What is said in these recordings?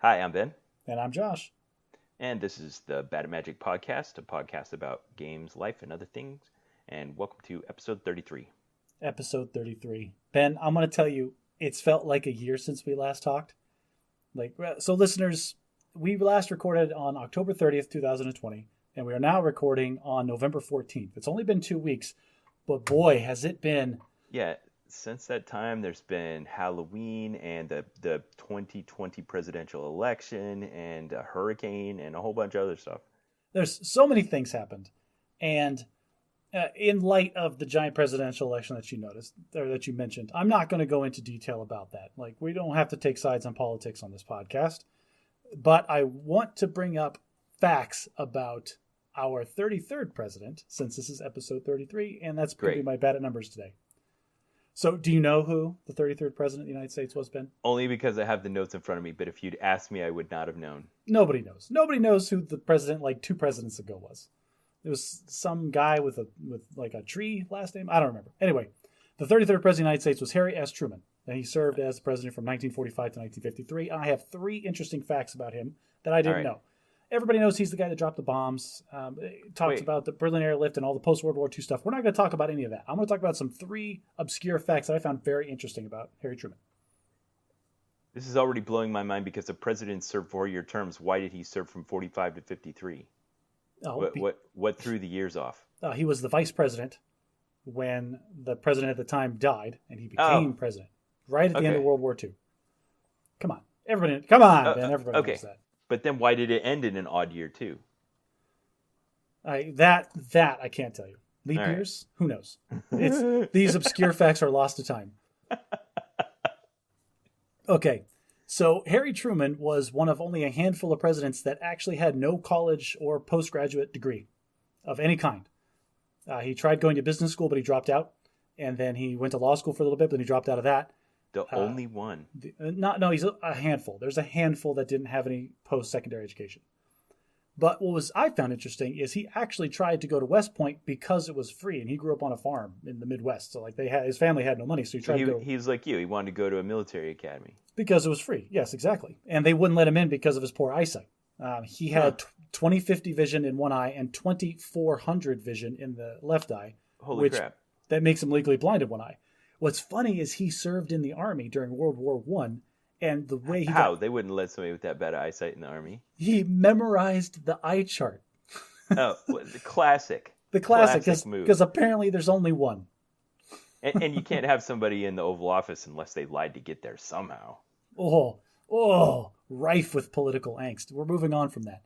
Hi, I'm Ben, And I'm Josh. and this is the Bad at Magic podcast, a podcast about games, life, and other things. And welcome to episode 33. Episode 33. Ben, I'm going to tell you, it's felt like a year since we last talked. So listeners, we last recorded on October 30th, 2020, and we are now recording on November 14th. It's only been 2 weeks, but boy, has it been. Yeah, since that time, there's been Halloween and the 2020 presidential election and a hurricane and a whole bunch of other stuff. There's so many things happened. And in light of the giant presidential election that you noticed, or that you mentioned, I'm not going to go into detail about that. Like, we don't have to take sides on politics on this podcast. But I want to bring up facts about our 33rd president, since this is episode 33, and that's going to be Great. my bad at numbers today. So, do you know who the 33rd president of the United States was, Ben? Only because I have the notes in front of me, but if you'd asked me, I would not have known. Nobody knows. Nobody knows who the president, like 2 presidents ago, was. It was some guy with like a tree last name. I don't remember. Anyway, the 33rd president of the United States was Harry S. Truman, and he served as president from 1945 to 1953. I have 3 interesting facts about him that I didn't know. Everybody knows he's the guy that dropped the bombs. Talks about the Berlin airlift and all the post-World War II stuff. We're not going to talk about any of that. I'm going to talk about some 3 obscure facts that I found very interesting about Harry Truman. This is already blowing my mind because the president served 4-year terms. Why did he serve from 45 to 53? What threw the years off? He was the vice president when the president at the time died, and he became president right at the end of World War II. Come on, everybody! Come on, Ben. Everybody knows that. But then why did it end in an odd year too? That I can't tell you. Leap years? Who knows? These obscure facts are lost to time. Okay. So Harry Truman was one of only a handful of presidents that actually had no college or postgraduate degree of any kind. He tried going to business school, but he dropped out. And then he went to law school for a little bit, but he dropped out of that. The only one. He's a handful. There's a handful that didn't have any post-secondary education. But I found interesting is he actually tried to go to West Point because it was free, and he grew up on a farm in the Midwest. So his family had no money, so he tried to go. He's like you. He wanted to go to a military academy because it was free. Yes, exactly. And they wouldn't let him in because of his poor eyesight. He had 20/50 vision in one eye and 2400 vision in the left eye. Holy crap! That makes him legally blind in one eye. What's funny is he served in the Army during World War I, and the way they wouldn't let somebody with that bad eyesight in the Army. He memorized the eye chart. Oh, the classic. The classic, because apparently there's only one. And you can't have somebody in the Oval Office unless they lied to get there somehow. Rife with political angst. We're moving on from that.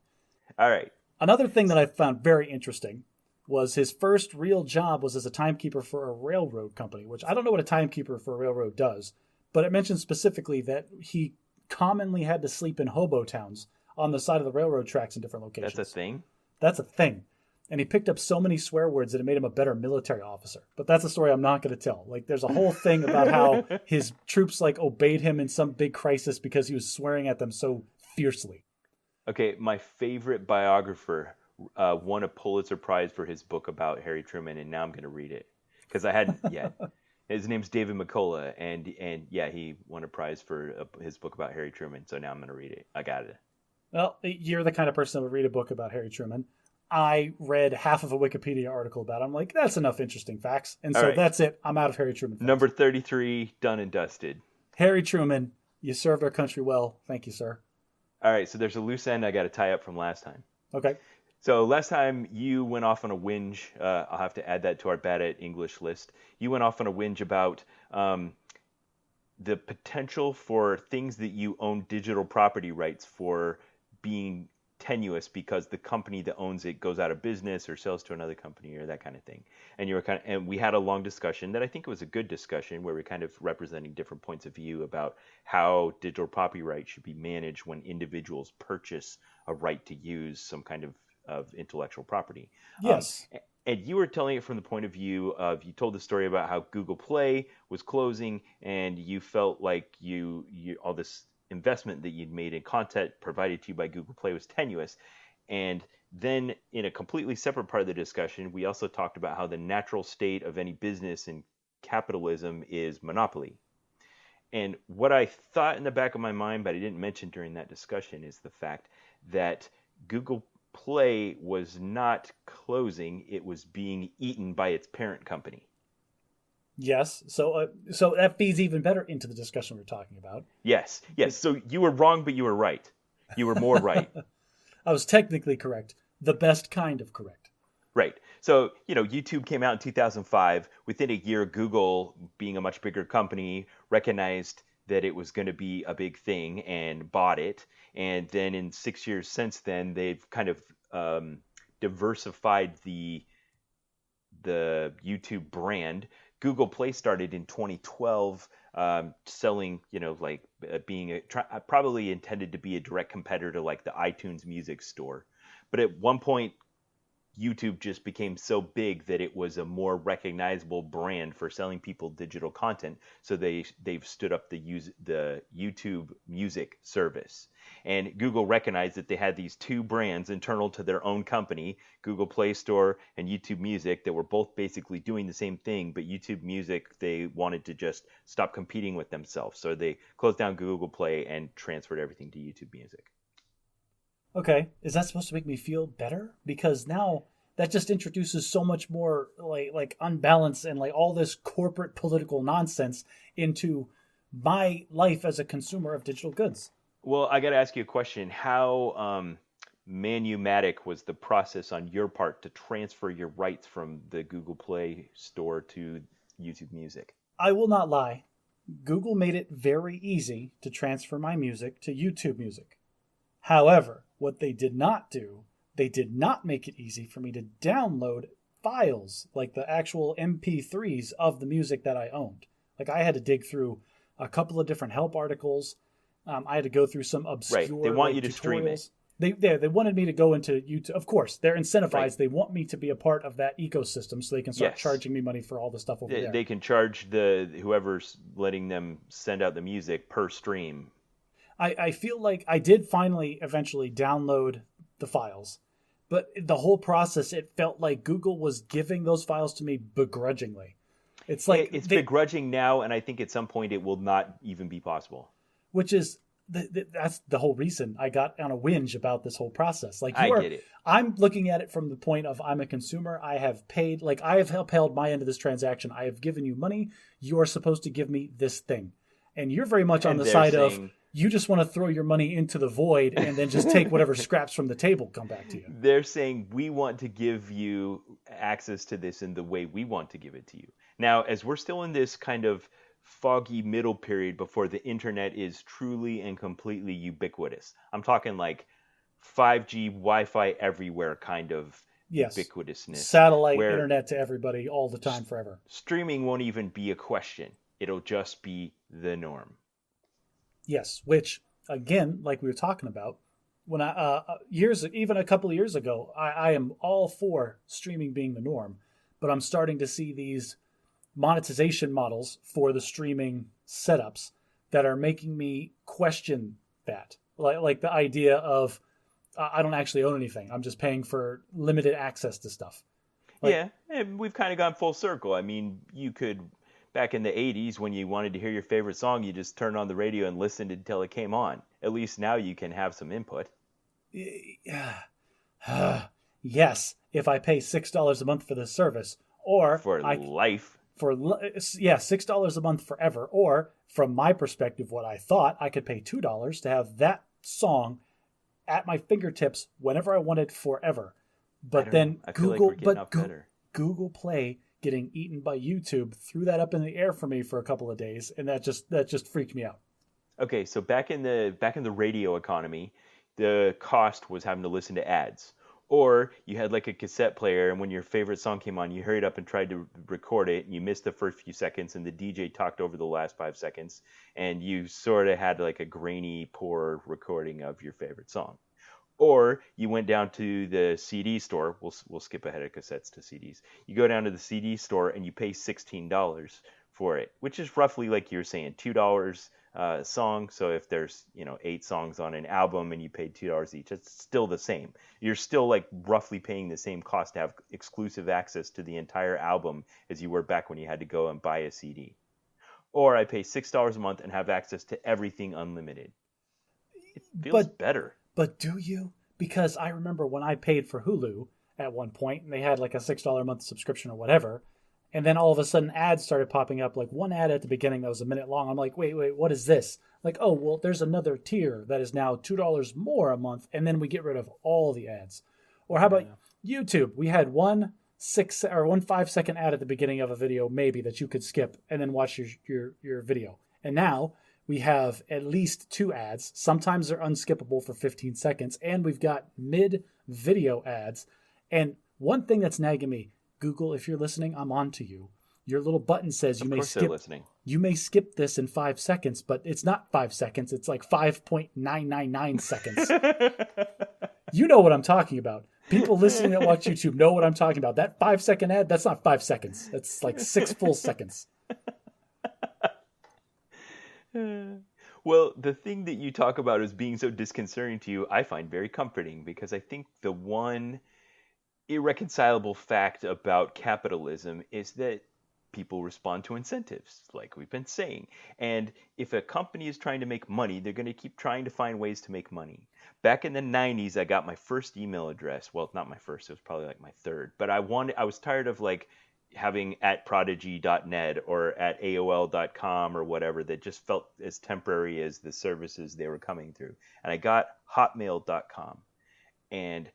All right. Another thing that I found very interesting was his first real job was as a timekeeper for a railroad company, which I don't know what a timekeeper for a railroad does, but it mentions specifically that he commonly had to sleep in hobo towns on the side of the railroad tracks in different locations. That's a thing? That's a thing. And he picked up so many swear words that it made him a better military officer. But that's a story I'm not going to tell. There's a whole thing about how his troops obeyed him in some big crisis because he was swearing at them so fiercely. Okay, my favorite biographer won a Pulitzer Prize for his book about Harry Truman, and now I'm going to read it because I hadn't yet. His name's David McCullough, and he won a prize for his book about Harry Truman, so now I'm going to read it. I got it. Well, you're the kind of person that would read a book about Harry Truman. I read half of a Wikipedia article about it. I'm like, that's enough interesting facts. And so that's it. I'm out of Harry Truman facts. Number 33, done and dusted. Harry Truman, you served our country well. Thank you, sir. All right, so there's a loose end I got to tie up from last time. Okay. So last time you went off on a whinge. I'll have to add that to our bad at English list. You went off on a whinge about the potential for things that you own digital property rights for being tenuous because the company that owns it goes out of business or sells to another company or that kind of thing. And and we had a long discussion that I think was a good discussion where we're kind of representing different points of view about how digital property rights should be managed when individuals purchase a right to use some kind of intellectual property. Yes. And you were telling it from the point of view of, you told the story about how Google Play was closing and you felt like you all this investment that you'd made in content provided to you by Google Play was tenuous. And then in a completely separate part of the discussion, we also talked about how the natural state of any business in capitalism is monopoly. And what I thought in the back of my mind, but I didn't mention during that discussion, is the fact that Google Play was not closing, it was being eaten by its parent company. Yes. So that feeds even better into the discussion we're talking about. Yes, yes. So you were wrong, but you were right. You were more right. I was technically correct. The best kind of correct. Right. So, YouTube came out in 2005. Within a year, Google, being a much bigger company, recognized that it was going to be a big thing and bought it. And then in 6 years since then, they've kind of diversified the YouTube brand. Google Play started in 2012, selling, being probably intended to be a direct competitor to like the iTunes Music Store. But at one point, YouTube just became so big that it was a more recognizable brand for selling people digital content. So they've stood up the YouTube Music service. And Google recognized that they had these two brands internal to their own company, Google Play Store and YouTube Music, that were both basically doing the same thing. But YouTube Music, they wanted to just stop competing with themselves. So they closed down Google Play and transferred everything to YouTube Music. Okay, is that supposed to make me feel better? Because now that just introduces so much more like unbalance and like all this corporate political nonsense into my life as a consumer of digital goods. Well, I got to ask you a question. How manumatic was the process on your part to transfer your rights from the Google Play Store to YouTube Music? I will not lie. Google made it very easy to transfer my music to YouTube Music. However, what they did not do, they did not make it easy for me to download files, like the actual MP3s of the music that I owned. Like I had to dig through a couple of different help articles. I had to go through some obscure Right. They want you to tutorials. stream it. They wanted me to go into YouTube. Of course, they're incentivized. Right. They want me to be a part of that ecosystem so they can start charging me money for all the stuff over there. They can charge whoever's letting them send out the music per stream. I feel like I did finally eventually download the files, but the whole process, it felt like Google was giving those files to me begrudgingly. It's like it's begrudging now, and I think at some point it will not even be possible. Which is that's the whole reason I got on a whinge about this whole process. Like I get it. I'm looking at it from the point of I'm a consumer. I have paid, like I have upheld my end of this transaction. I have given you money. You are supposed to give me this thing, and you're very much on the side of you just want to throw your money into the void and then just take whatever scraps from the table come back to you. They're saying we want to give you access to this in the way we want to give it to you. Now, as we're still in this kind of foggy middle period before the internet is truly and completely ubiquitous, I'm talking like 5G, Wi-Fi everywhere kind of ubiquitousness. Satellite internet to everybody all the time forever. Streaming won't even be a question. It'll just be the norm. Yes, which again, like we were talking about, when even a couple of years ago, I am all for streaming being the norm, but I'm starting to see these monetization models for the streaming setups that are making me question that. Like the idea of I don't actually own anything. I'm just paying for limited access to stuff. Yeah, and we've kind of gone full circle. I mean, you could. Back in the 80s, when you wanted to hear your favorite song, you just turned on the radio and listened until it came on. At least now you can have some input. Yes, if I pay $6 a month for this service. Or life. $6 a month forever. Or, from my perspective, what I thought, I could pay $2 to have that song at my fingertips whenever I wanted forever. But then Google Play getting eaten by YouTube threw that up in the air for me for a couple of days, and that just freaked me out. Okay, so back in the radio economy, the cost was having to listen to ads. Or you had like a cassette player, and when your favorite song came on, you hurried up and tried to record it, and you missed the first few seconds, and the DJ talked over the last 5 seconds, and you sort of had like a grainy, poor recording of your favorite song. Or you went down to the CD store. We'll skip ahead of cassettes to CDs. You go down to the CD store and you pay $16 for it, which is roughly like you were saying, $2 a song. So if there's 8 songs on an album and you paid $2 each, it's still the same. You're still like roughly paying the same cost to have exclusive access to the entire album as you were back when you had to go and buy a CD. or I pay $6 a month and have access to everything unlimited. It feels better. But do you? Because I remember when I paid for Hulu at one point, and they had like a $6 a month subscription or whatever, and then all of a sudden ads started popping up, like one ad at the beginning that was a minute long. I'm like, wait, what is this? Like, oh, well, there's another tier that is now $2 more a month, and then we get rid of all the ads. Or how about YouTube? We had one 5-second ad at the beginning of a video, maybe, that you could skip and then watch your video. And now we have at least 2 ads. Sometimes they're unskippable for 15 seconds, and we've got mid-video ads. And one thing that's nagging me, Google, if you're listening, I'm on to you. Your little button says you may skip this in 5 seconds, but it's not 5 seconds. It's like 5.999 seconds. You know what I'm talking about. People listening that watch YouTube know what I'm talking about. That 5-second ad, that's not 5 seconds. That's like 6 full seconds. Well, the thing that you talk about as being so disconcerting to you, I find very comforting, because I think the one irreconcilable fact about capitalism is that people respond to incentives, like we've been saying. And if a company is trying to make money, they're going to keep trying to find ways to make money. Back in the 90s, I got my first email address. Well, not my first, it was probably like my third. But I was tired of like having at prodigy.net or at AOL.com or whatever that just felt as temporary as the services they were coming through. And I got hotmail.com. And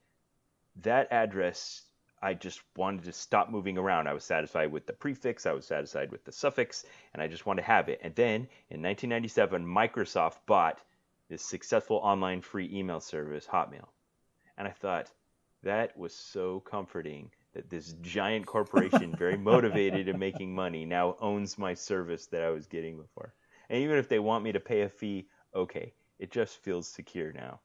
that address, I just wanted to stop moving around. I was satisfied with the prefix, I was satisfied with the suffix, and I just wanted to have it. And then in 1997, Microsoft bought this successful online free email service, Hotmail. And I thought, that was so comforting that this giant corporation, very motivated in making money, now owns my service that I was getting before. And even if they want me to pay a fee, okay, it just feels secure now.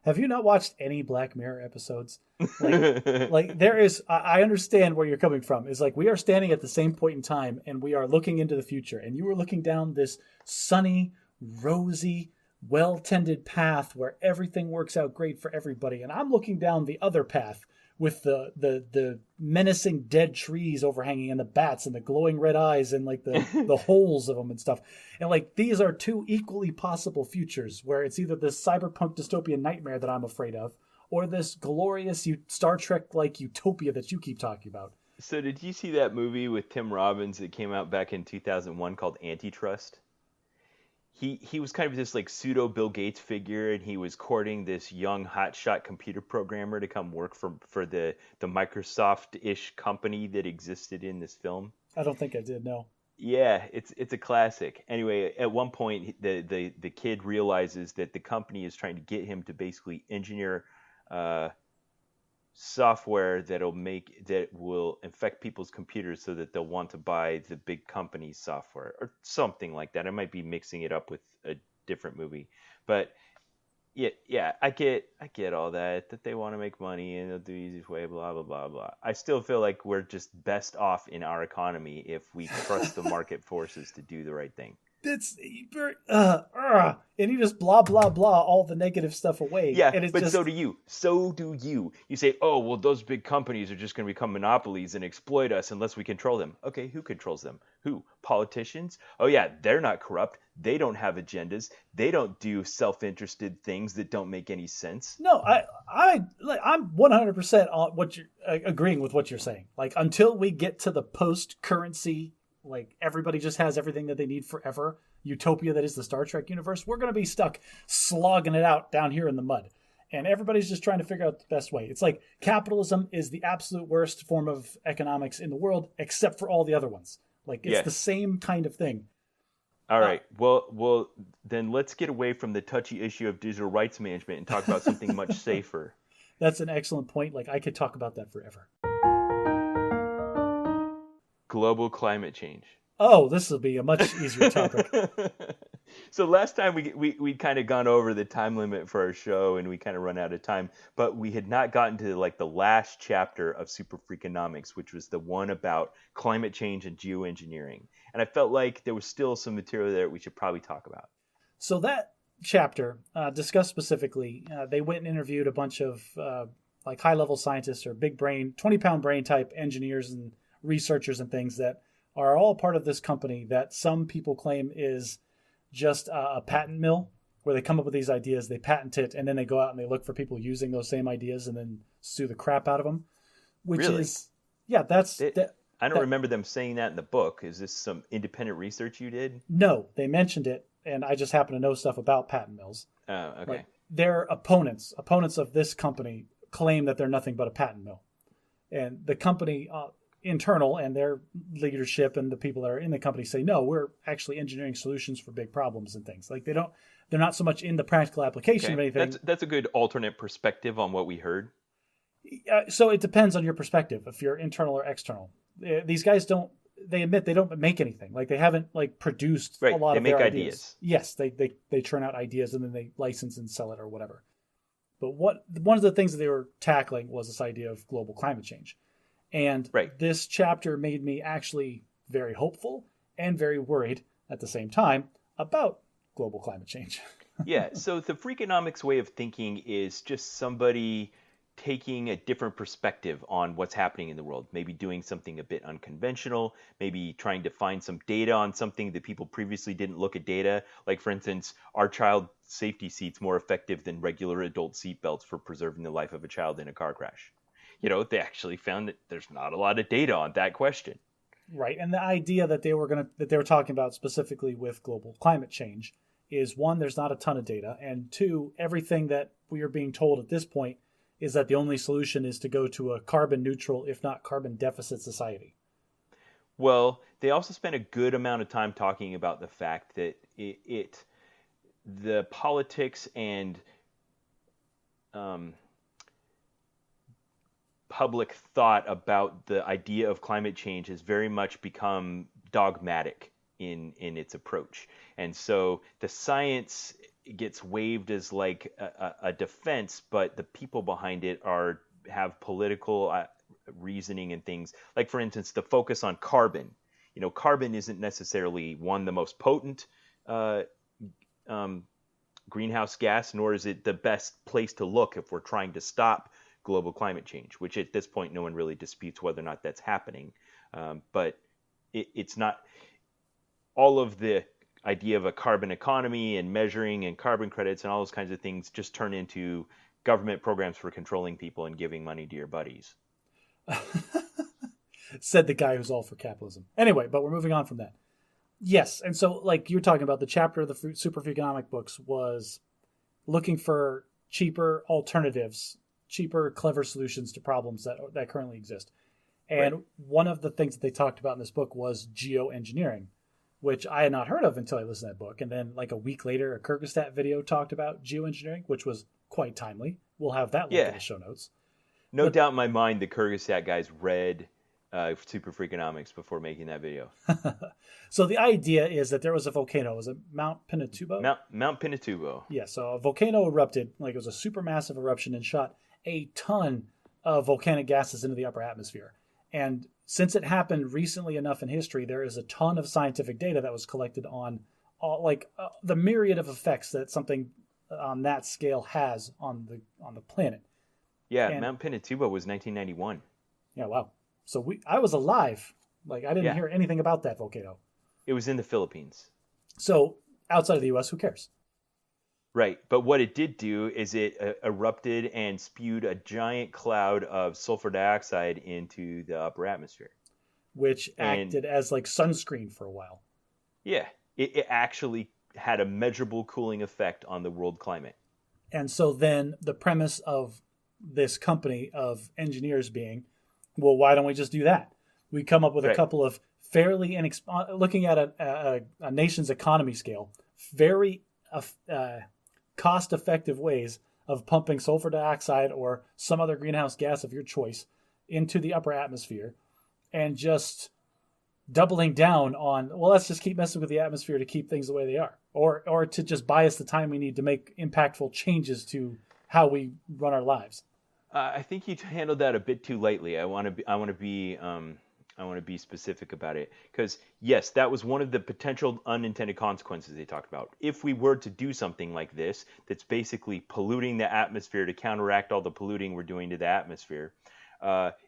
Have you not watched any Black Mirror episodes? Like there is, I understand where you're coming from. It's like we are standing at the same point in time and we are looking into the future, and you are looking down this sunny, rosy, well-tended path where everything works out great for everybody. And I'm looking down the other path with the menacing dead trees overhanging and the bats and the glowing red eyes and like the holes of them and stuff. And like these are 2 equally possible futures where it's either this cyberpunk dystopian nightmare that I'm afraid of, or this glorious Star Trek-like utopia that you keep talking about. So did you see that movie with Tim Robbins that came out back in 2001 called Antitrust? He was kind of this like pseudo Bill Gates figure, and he was courting this young hotshot computer programmer to come work for the Microsoft-ish company that existed in this film. I don't think I did, no. Yeah, it's a classic. Anyway, at one point the kid realizes that the company is trying to get him to basically engineer software that will infect people's computers so that they'll want to buy the big company's software or something like that. I might be mixing it up with a different movie, but yeah, I get all that they want to make money and they'll do the easiest way, blah blah blah blah. I still feel like we're just best off in our economy if we trust the market forces to do the right thing. It's and you just blah blah blah all the negative stuff away. Yeah, and it's but just... so do you. You say, oh well, those big companies are just going to become monopolies and exploit us unless we control them. Okay, who controls them? Who? Politicians? Oh yeah, they're not corrupt. They don't have agendas. They don't do self-interested things that don't make any sense. No, I'm 100% on what you're agreeing with what you're saying. Like until we get to the post-currency, like everybody just has everything that they need forever, utopia that is the Star Trek universe, we're going to be stuck slogging it out down here in the mud. And everybody's just trying to figure out the best way. It's like capitalism is the absolute worst form of economics in the world, except for all the other ones. Like it's the same kind of thing. All right. Well, then let's get away from the touchy issue of digital rights management and talk about something much safer. That's an excellent point. Like I could talk about that forever. Global climate change. Oh, this will be a much easier topic. So last time we kind of gone over the time limit for our show and we kind of run out of time, but we had not gotten to like the last chapter of Super Freakonomics, which was the one about climate change and geoengineering. And I felt like there was still some material there we should probably talk about. So that chapter discussed specifically, they went and interviewed a bunch of like high-level scientists or big brain, 20-pound brain type engineers and researchers and things that are all part of this company that some people claim is just a patent mill where they come up with these ideas, they patent it, and then they go out and they look for people using those same ideas and then sue the crap out of them. Which Really? is, yeah, that's... I don't remember them saying that in the book. Is this some independent research you did? No, they mentioned it, and I just happen to know stuff about patent mills. Oh, okay. Like, their opponents of this company claim that they're nothing but a patent mill. And the company internal and their leadership and the people that are in the company say, no, we're actually engineering solutions for big problems and things. Like they're not so much in the practical application of anything. That's a good alternate perspective on what we heard. So it depends on your perspective, if you're internal or external. These guys they admit they don't make anything. Like they haven't like produced a lot of their ideas. Yes, they churn out ideas and then they license and sell it or whatever. But one of the things that they were tackling was this idea of global climate change. And this chapter made me actually very hopeful and very worried at the same time about global climate change. Yeah, so the Freakonomics way of thinking is just somebody taking a different perspective on what's happening in the world, maybe doing something a bit unconventional, maybe trying to find some data on something that people previously didn't look at data. Like, for instance, are child safety seats more effective than regular adult seat belts for preserving the life of a child in a car crash? They actually found that there's not a lot of data on that question. Right, and the idea that they were talking about specifically with global climate change is, one, there's not a ton of data, and two, everything that we are being told at this point is that the only solution is to go to a carbon neutral, if not carbon deficit society. Well, they also spent a good amount of time talking about the fact that the politics and public thought about the idea of climate change has very much become dogmatic in its approach. And so the science gets waved as like a defense, but the people behind it have political reasoning and things. Like, for instance, the focus on carbon. Carbon isn't necessarily the most potent greenhouse gas, nor is it the best place to look if we're trying to stop global climate change, which at this point no one really disputes whether or not that's happening. But it's not all of the idea of a carbon economy and measuring and carbon credits and all those kinds of things just turn into government programs for controlling people and giving money to your buddies. Said the guy who's all for capitalism. Anyway, but we're moving on from that. Yes, and so like you're talking about, the chapter of the Super Economic books was looking for cheaper alternatives, cheaper, clever solutions to problems that currently exist. And one of the things that they talked about in this book was geoengineering, which I had not heard of until I listened to that book. And then like a week later, a Kyrgyzstan video talked about geoengineering, which was quite timely. We'll have that link in the show notes. No doubt in my mind the Kyrgyzstan guys read Super Freakonomics before making that video. So the idea is that there was a volcano. Was it Mount Pinatubo? Mount Pinatubo. Yeah, so a volcano erupted. Like, it was a supermassive eruption and shot a ton of volcanic gases into the upper atmosphere. And since it happened recently enough in history, there is a ton of scientific data that was collected on the myriad of effects that something on that scale has on the planet. Yeah, and Mount Pinatubo was 1991. Yeah, wow. So I was alive. Like, I didn't hear anything about that volcano. It was in the Philippines. So outside of the U.S., who cares? Right, but what it did do is it erupted and spewed a giant cloud of sulfur dioxide into the upper atmosphere. Which acted as like sunscreen for a while. Yeah, it actually had a measurable cooling effect on the world climate. And so then the premise of this company of engineers being, well, why don't we just do that? We come up with a couple of fairly, looking at a nation's economy scale, very cost-effective ways of pumping sulfur dioxide or some other greenhouse gas of your choice into the upper atmosphere, and just doubling down on, well, let's just keep messing with the atmosphere to keep things the way they are, or to just buy us the time we need to make impactful changes to how we run our lives. I think you handled that a bit too lightly. I want to be specific about it, because yes, that was one of the potential unintended consequences they talked about. If we were to do something like this, that's basically polluting the atmosphere to counteract all the polluting we're doing to the atmosphere,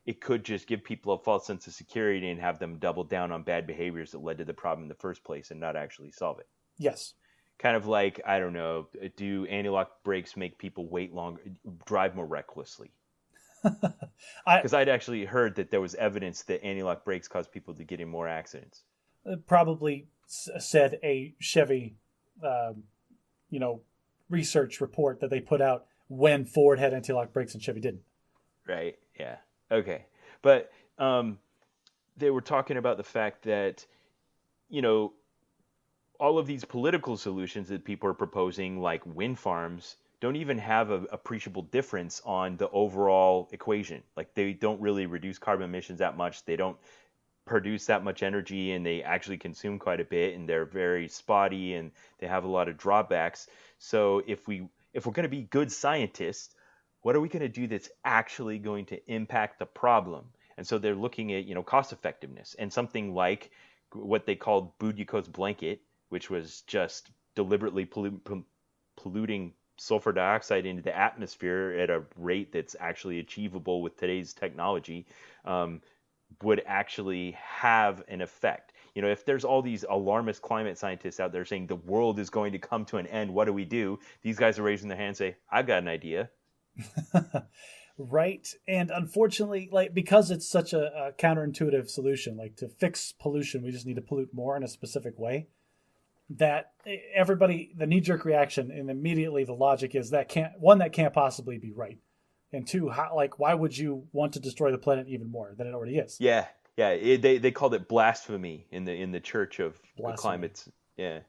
it could just give people a false sense of security and have them double down on bad behaviors that led to the problem in the first place and not actually solve it. Yes. Kind of like, I don't know, do anti-lock brakes make people wait longer, drive more recklessly? Because I'd actually heard that there was evidence that anti-lock brakes cause people to get in more accidents. Probably said a Chevy, research report that they put out when Ford had anti-lock brakes and Chevy didn't. Right. Yeah. Okay. But they were talking about the fact that, all of these political solutions that people are proposing, like wind farms, don't even have an appreciable difference on the overall equation. Like, they don't really reduce carbon emissions that much. They don't produce that much energy, and they actually consume quite a bit, and they're very spotty, and they have a lot of drawbacks. So if we're going to be good scientists, what are we going to do that's actually going to impact the problem? And so they're looking at, cost effectiveness, and something like what they called Boudica's blanket, which was just deliberately polluting sulfur dioxide into the atmosphere at a rate that's actually achievable with today's technology, would actually have an effect. If there's all these alarmist climate scientists out there saying the world is going to come to an end, what do? These guys are raising their hand and say, I've got an idea. Right. And unfortunately, because it's such a counterintuitive solution, to fix pollution, we just need to pollute more in a specific way, that everybody, the knee-jerk reaction, and immediately the logic is that can't possibly be right. And two, why would you want to destroy the planet even more than it already is? Yeah. They called it blasphemy in the Church of Climate. Yeah.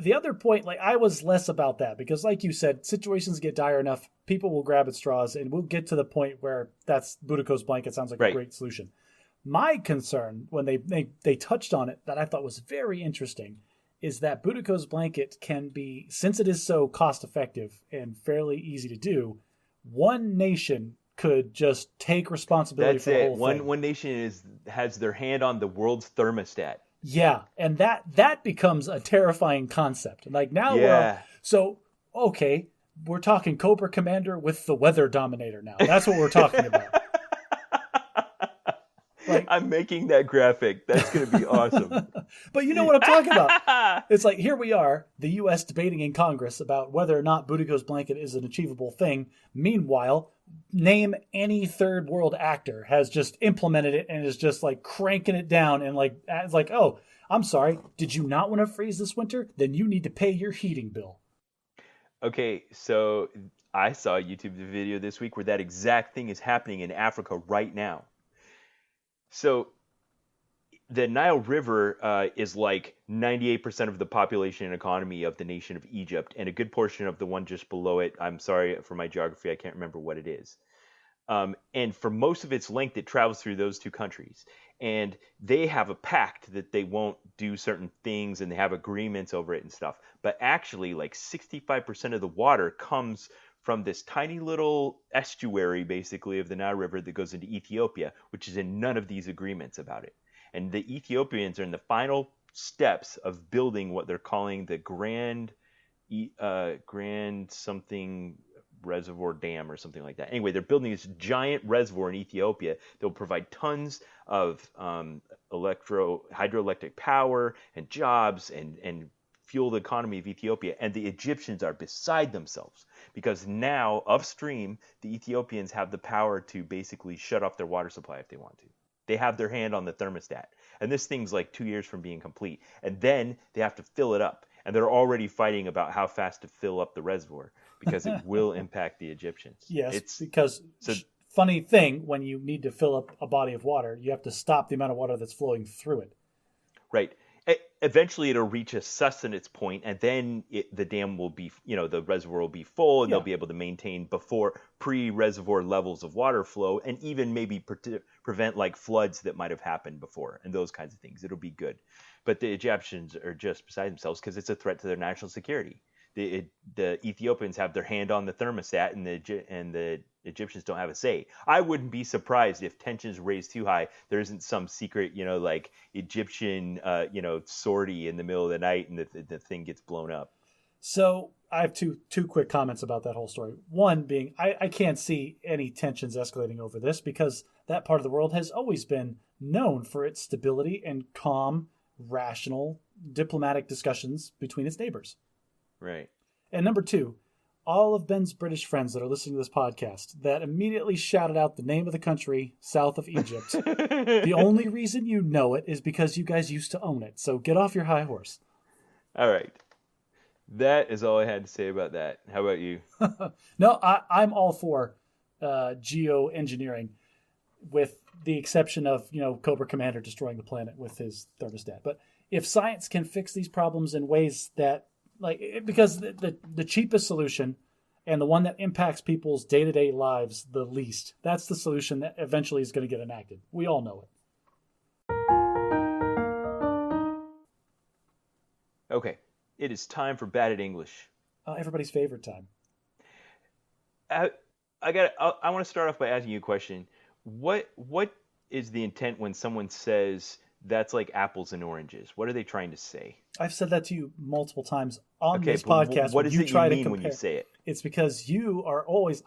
The other point, I was less about that because, like you said, situations get dire enough, people will grab at straws, and we'll get to the point where that's Boudica's blanket sounds like a great solution. My concern when they touched on it that I thought was very interesting is that Boudica's blanket can be, since it is so cost effective and fairly easy to do, one nation could just take responsibility for the whole thing. One nation has their hand on the world's thermostat. Yeah, and that becomes a terrifying concept. We're talking Cobra Commander with the Weather Dominator now. That's what we're talking about. I'm making that graphic. That's going to be awesome. But you know what I'm talking about. It's here we are, the U.S. debating in Congress about whether or not Boudica's blanket is an achievable thing. Meanwhile, name any third world actor has just implemented it and is just cranking it down and it's oh, I'm sorry, did you not want to freeze this winter? Then you need to pay your heating bill. Okay, so I saw a YouTube video this week where that exact thing is happening in Africa right now. So the Nile River is 98% of the population and economy of the nation of Egypt, and a good portion of the one just below it. I'm sorry for my geography, I can't remember what it is. And for most of its length, it travels through those two countries. And they have a pact that they won't do certain things, and they have agreements over it and stuff. But actually, 65% of the water comes from this tiny little estuary, basically, of the Nile River that goes into Ethiopia, which is in none of these agreements about it. And the Ethiopians are in the final steps of building what they're calling the Grand something reservoir dam or something like that. Anyway, they're building this giant reservoir in Ethiopia that will provide tons of hydroelectric power and jobs and fuel the economy of Ethiopia. And the Egyptians are beside themselves because now upstream, the Ethiopians have the power to basically shut off their water supply if they want to. They have their hand on the thermostat. And this thing's 2 years from being complete. And then they have to fill it up. And they're already fighting about how fast to fill up the reservoir because it will impact the Egyptians. Yes, funny thing, when you need to fill up a body of water, you have to stop the amount of water that's flowing through it. Right. Eventually it'll reach a sustenance point, and then the dam will be, the reservoir will be full, and they'll be able to maintain pre-reservoir levels of water flow, and even maybe prevent floods that might have happened before, and those kinds of things. It'll be good. But the Egyptians are just beside themselves because it's a threat to their national security. The Ethiopians have their hand on the thermostat, and the Egyptians don't have a say. I wouldn't be surprised if tensions raise too high. There isn't some secret, Egyptian, sortie in the middle of the night, and the thing gets blown up. So I have two quick comments about that whole story. One being, I can't see any tensions escalating over this because that part of the world has always been known for its stability and calm, rational, diplomatic discussions between its neighbors. Right. And number two, all of Ben's British friends that are listening to this podcast that immediately shouted out the name of the country south of Egypt, the only reason you know it is because you guys used to own it. So get off your high horse. All right. That is all I had to say about that. How about you? No, I'm all for geoengineering, with the exception of, Cobra Commander destroying the planet with his thermostat. But if science can fix these problems in ways that, because the cheapest solution and the one that impacts people's day-to-day lives the least, that's the solution that eventually is going to get enacted. We all know it. Okay. It is time for Bad at English. Everybody's favorite time. I want to start off by asking you a question. What is the intent when someone says that's like apples and oranges? What are they trying to say? I've said that to you multiple times on this podcast. What does it mean when you say it? It's because you are always,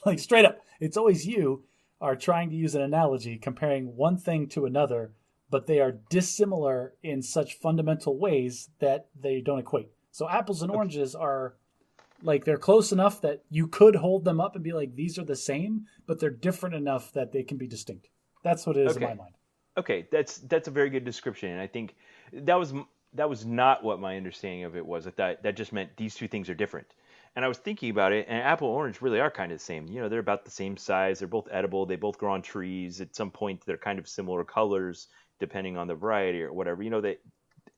like straight up, it's always you are trying to use an analogy comparing one thing to another, but they are dissimilar in such fundamental ways that they don't equate. So apples and oranges are they're close enough that you could hold them up and be like, these are the same, but they're different enough that they can be distinct. That's what it is in my mind. Okay, that's a very good description, and I think that was not what my understanding of it was. I thought that just meant these two things are different. And I was thinking about it, and apple and orange really are kind of the same. They're about the same size. They're both edible. They both grow on trees. At some point, they're kind of similar colors, depending on the variety or whatever.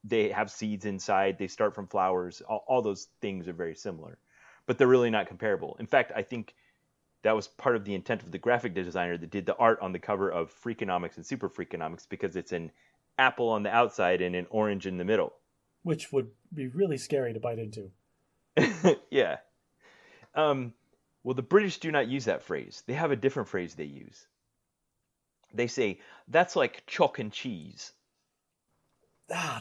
They have seeds inside. They start from flowers. All those things are very similar, but they're really not comparable. In fact, I think that was part of the intent of the graphic designer that did the art on the cover of Freakonomics and Super Freakonomics, because it's an apple on the outside and an orange in the middle. Which would be really scary to bite into. Yeah. Well, the British do not use that phrase. They have a different phrase they use. They say, that's like chalk and cheese.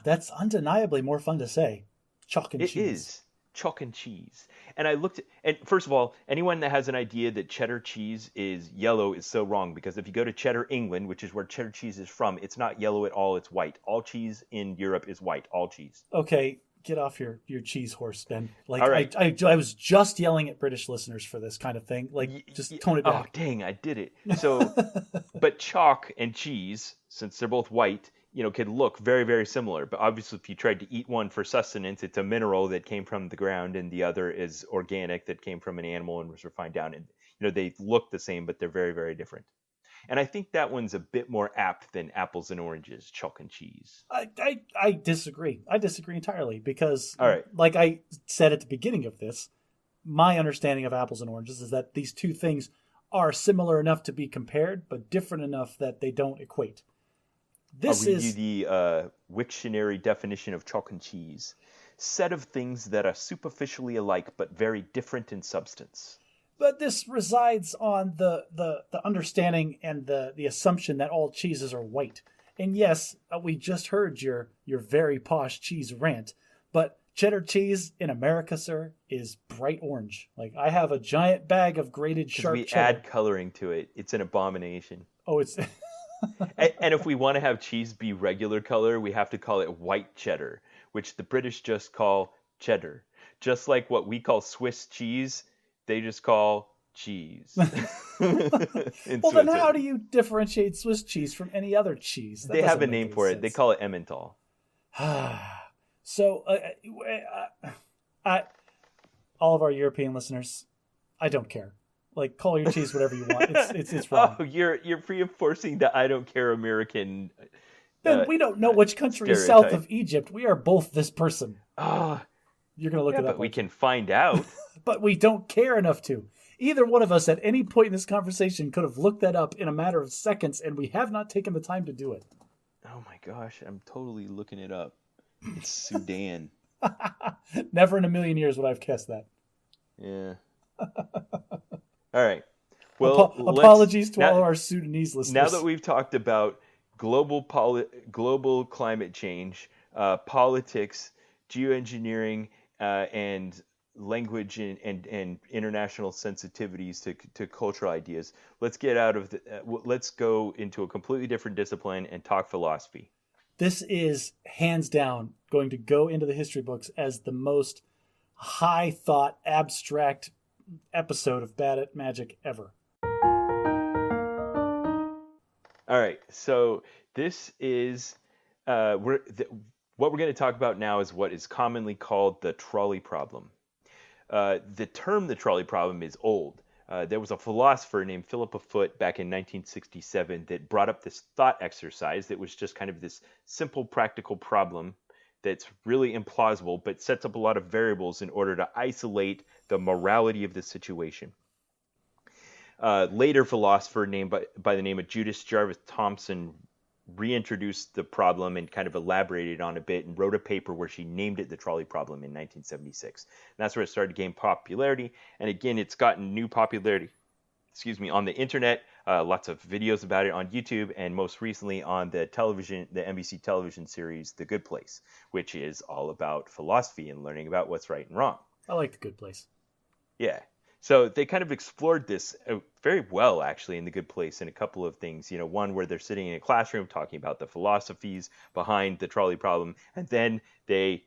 That's undeniably more fun to say. Chalk and cheese. It is. Chalk and cheese. And I looked at, and first of all, anyone that has an idea that cheddar cheese is yellow is so wrong, because if you go to Cheddar, England, which is where cheddar cheese is from, it's not yellow at all, it's white. All cheese in Europe is white, all cheese. Okay, get off your cheese horse, Ben. All right. I was just yelling at British listeners for this kind of thing. Just tone it back. Oh, dang, I did it. So, but chalk and cheese, since they're both white, could look very, very similar. But obviously, if you tried to eat one for sustenance, it's a mineral that came from the ground, and the other is organic that came from an animal and was refined down. And they look the same, but they're very, very different. And I think that one's a bit more apt than apples and oranges, chalk and cheese. I disagree. I disagree entirely, because, all right, like I said at the beginning of this, my understanding of apples and oranges is that these two things are similar enough to be compared, but different enough that they don't equate. I'll read you the Wiktionary definition of chalk and cheese. Set of things that are superficially alike but very different in substance. But this resides on the understanding and the assumption that all cheeses are white. And yes, we just heard your very posh cheese rant, but cheddar cheese in America, sir, is bright orange. I have a giant bag of grated sharp cheddar. We add coloring to it. It's an abomination. Oh, it's... And if we want to have cheese be regular color, we have to call it white cheddar, which the British just call cheddar. Just like what we call Swiss cheese, they just call cheese. Well, then how do you differentiate Swiss cheese from any other cheese? They have a name for it. They call it Emmental. So, all of our European listeners, I don't care. Call your cheese whatever you want. It's wrong. Oh, you're reinforcing the I don't care American. Ben, we don't know which country is south of Egypt. We are both this person. You're gonna look it up. But we can find out. But we don't care enough to. Either one of us at any point in this conversation could have looked that up in a matter of seconds, and we have not taken the time to do it. Oh my gosh, I'm totally looking it up. It's Sudan. Never in a million years would I have guessed that. Yeah. All right. Well, apologies to all our Sudanese listeners. Now that we've talked about global climate change, politics, geoengineering, and language and international sensitivities to cultural ideas. Let's get out of let's go into a completely different discipline and talk philosophy. This is hands down going to go into the history books as the most high thought, abstract episode of Bad at Magic ever. All right, so this is what we're going to talk about now is what is commonly called the trolley problem. The term the trolley problem is old. There was a philosopher named Philip Foot back in 1967 that brought up this thought exercise that was just kind of this simple practical problem that's really implausible, but sets up a lot of variables in order to isolate the morality of the situation. Later philosopher named by the name of Judith Jarvis Thomson reintroduced the problem and kind of elaborated on a bit and wrote a paper where she named it the trolley problem in 1976. And that's where it started to gain popularity. And again, it's gotten new popularity, on the internet, lots of videos about it on YouTube, and most recently on the NBC television series, The Good Place, which is all about philosophy and learning about what's right and wrong. I like The Good Place. Yeah. So they kind of explored this very well, actually, in The Good Place in a couple of things. One where they're sitting in a classroom talking about the philosophies behind the trolley problem, and then they